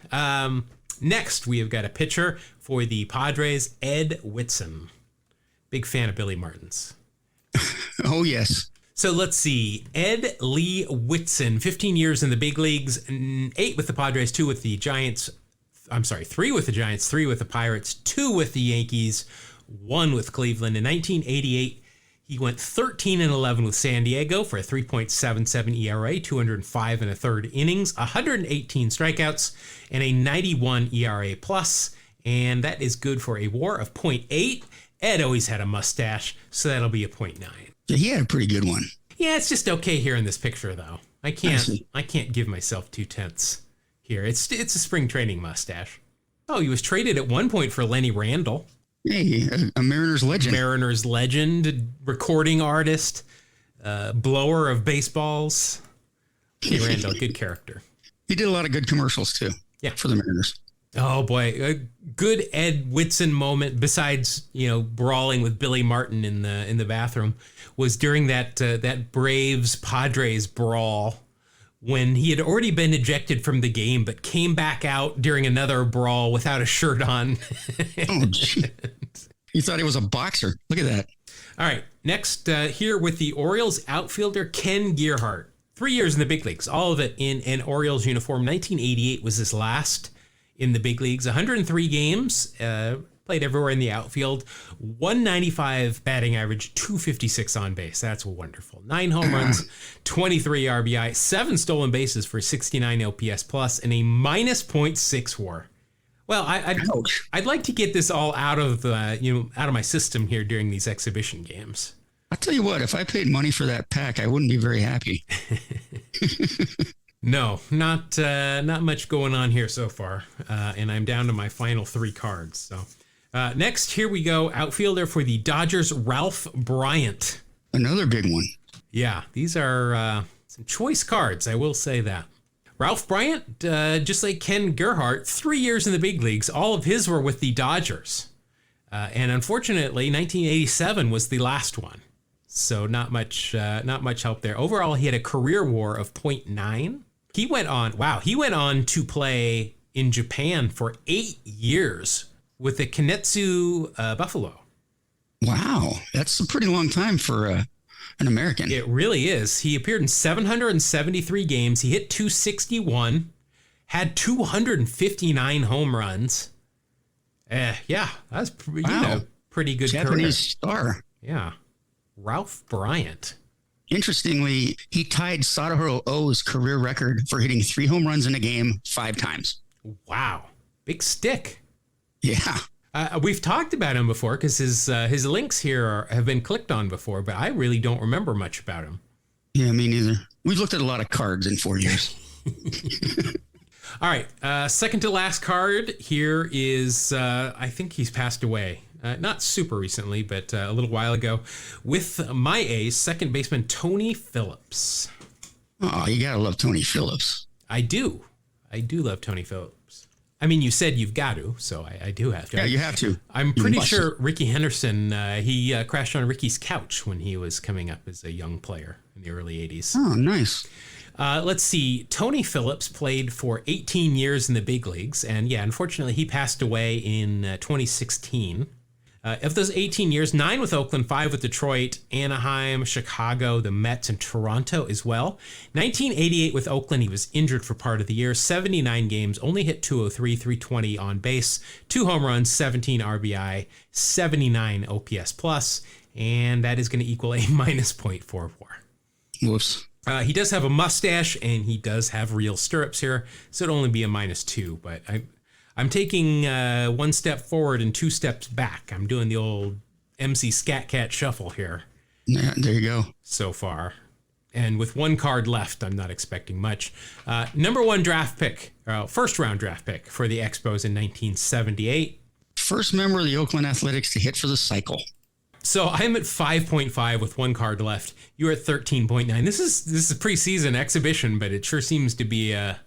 Next, we have got a pitcher for the Padres, Ed Whitson. Big fan of Billy Martin's. Oh, yes. So let's see. Ed Lee Whitson, 15 years in the big leagues, 8 with the Padres, 2 with the Giants. I'm sorry, 3 with the Giants, 3 with the Pirates, 2 with the Yankees, 1 with Cleveland. In 1988, he went 13-11 with San Diego for a 3.77 ERA, 205 and a third innings, 118 strikeouts, and a 91 ERA plus. And that is good for a WAR of 0.8. Ed always had a mustache, so that'll be a 0.9. Yeah, he had a pretty good one. Yeah, it's just okay here in this picture, though. I can't give myself 2/10 here. It's a spring training mustache. Oh, he was traded at one point for Lenny Randle. Hey, a Mariners legend. Mariners legend, recording artist, blower of baseballs. Lenny Randle, good character. He did a lot of good commercials, too. Yeah. For the Mariners. Oh, boy. A good Ed Whitson moment, besides, brawling with Billy Martin in the bathroom, was during that Braves-Padres brawl when he had already been ejected from the game, but came back out during another brawl without a shirt on. Oh, gee. You thought he was a boxer. Look at that. All right. Next, here with the Orioles outfielder, Ken Gerhardt. 3 years in the big leagues, all of it in an Orioles uniform. 1988 was his last in the big leagues. 103 games, played everywhere in the outfield. 195 batting average, 256 on base. That's wonderful. 9 home runs, 23 RBI, 7 stolen bases for 69 OPS plus, and a minus 0.6 WAR. Well, I'd like to get this all out of my system here during these exhibition games. I'll tell you what, if I paid money for that pack, I wouldn't be very happy. No, not much going on here so far, and I'm down to my final 3 cards. So next, here we go, outfielder for the Dodgers, Ralph Bryant. Another big one. Yeah, these are some choice cards, I will say that. Ralph Bryant, just like Ken Gerhardt, 3 years in the big leagues. All of his were with the Dodgers, and unfortunately, 1987 was the last one. So not much help there. Overall, he had a career WAR of 0.9. He went on to play in Japan for 8 years with the Kinetsu Buffalo. Wow, that's a pretty long time for an American. It really is. He appeared in 773 games. He hit 261, had 259 home runs. Yeah, that's pretty good Japanese career. star. Yeah, Ralph Bryant. Interestingly, he tied Satoru O's career record for hitting 3 home runs in a game 5 times. Wow. Big stick. Yeah. We've talked about him before because his links here have been clicked on before, but I really don't remember much about him. Yeah, me neither. We've looked at a lot of cards in 4 years. All right. Second to last card here is, I think he's passed away. Not super recently, but a little while ago, with my ace, second baseman Tony Phillips. Oh, you gotta love Tony Phillips. I do love Tony Phillips. I mean, you said you've got to, so I do have to. Yeah, you have to. I'm pretty sure Ricky Henderson, he crashed on Ricky's couch when he was coming up as a young player in the early 80s. Oh, nice. Let's see. Tony Phillips played for 18 years in the big leagues, and yeah, unfortunately, he passed away in 2016. Of those 18 years, 9 with Oakland, 5 with Detroit, Anaheim, Chicago, the Mets, and Toronto as well. 1988 with Oakland, he was injured for part of the year. 79 games, only hit 203, 320 on base, 2 home runs, 17 RBI, 79 OPS plus, and that is going to equal a minus 0.4 WAR. Whoops. He does have a mustache, and he does have real stirrups here, so it'll only be a -2, but I'm taking 1 step forward and 2 steps back. I'm doing the old MC Scat Cat shuffle here. Yeah, there you go. So far. And with 1 card left, I'm not expecting much. Number 1 draft pick, first round draft pick for the Expos in 1978. First member of the Oakland Athletics to hit for the cycle. So I'm at 5.5 with 1 card left. You're at 13.9. This is a preseason exhibition, but it sure seems to be a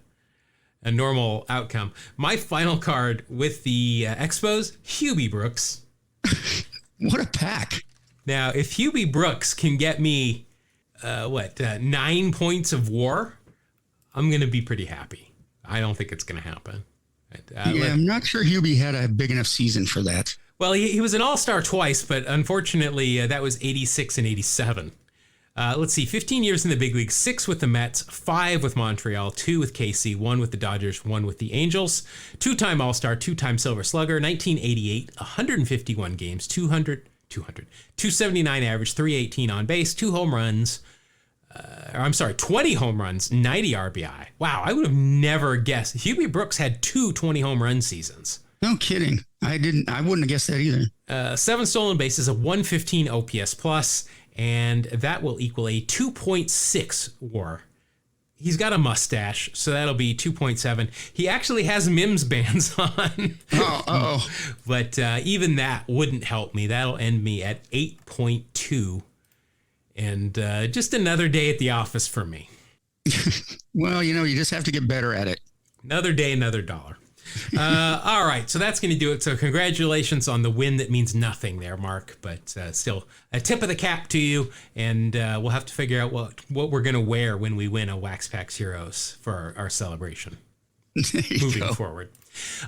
normal outcome. My final card with the Expos, Hubie Brooks. What a pack. Now, if Hubie Brooks can get me, 9 points of WAR, I'm going to be pretty happy. I don't think it's going to happen. I'm not sure Hubie had a big enough season for that. Well, he was an all-star twice, but unfortunately that was 86 and 87. Let's see, 15 years in the big league, 6 with the Mets, 5 with Montreal, 2 with KC, 1 with the Dodgers, 1 with the Angels, 2-time All-Star, 2-time Silver Slugger, 1988, 151 games, 279 average, 318 on base, 2 home runs, 20 home runs, 90 RBI. Wow, I would have never guessed. Hubie Brooks had 2 20 home run seasons. No kidding. I wouldn't have guessed that either. 7 stolen bases, a 115 OPS plus, and that will equal a 2.6 WAR. He's got a mustache, so that'll be 2.7. He actually has Mims bands on. But even that wouldn't help me. That'll end me at 8.2. And just another day at the office for me. Well, you just have to get better at it. Another day, another dollar. All right, so that's going to do it. So congratulations on the win that means nothing there, Mark, but still a tip of the cap to you, and we'll have to figure out what we're going to wear when we win a Wax Packs Heroes for our celebration moving forward.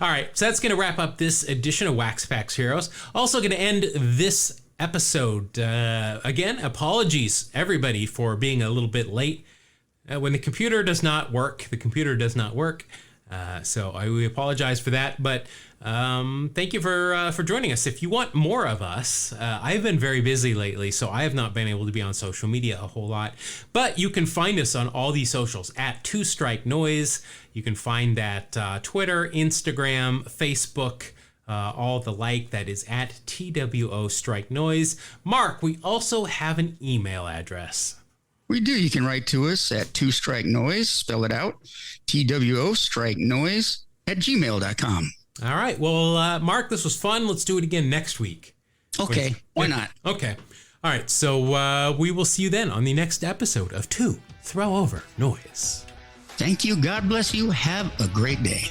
All right, so that's going to wrap up this edition of Wax Packs Heroes. Also going to end this episode. Again, apologies, everybody, for being a little bit late. When the computer does not work, the computer does not work. So we apologize for that, but thank you for joining us. If you want more of us, I've been very busy lately, so I have not been able to be on social media a whole lot, but you can find us on all these socials at 2 Strike Noise. You can find that Twitter, Instagram, Facebook, all the like. That is at TWO Strike Noise. Mark, we also have an email address. We do. You can write to us at 2 Strike Noise, spell it out, TWO Strike Noise @gmail.com. All right. Well, Mark, this was fun. Let's do it again next week. Okay. Why not? Okay. All right. So we will see you then on the next episode of 2 Throw Over Noise. Thank you. God bless you. Have a great day.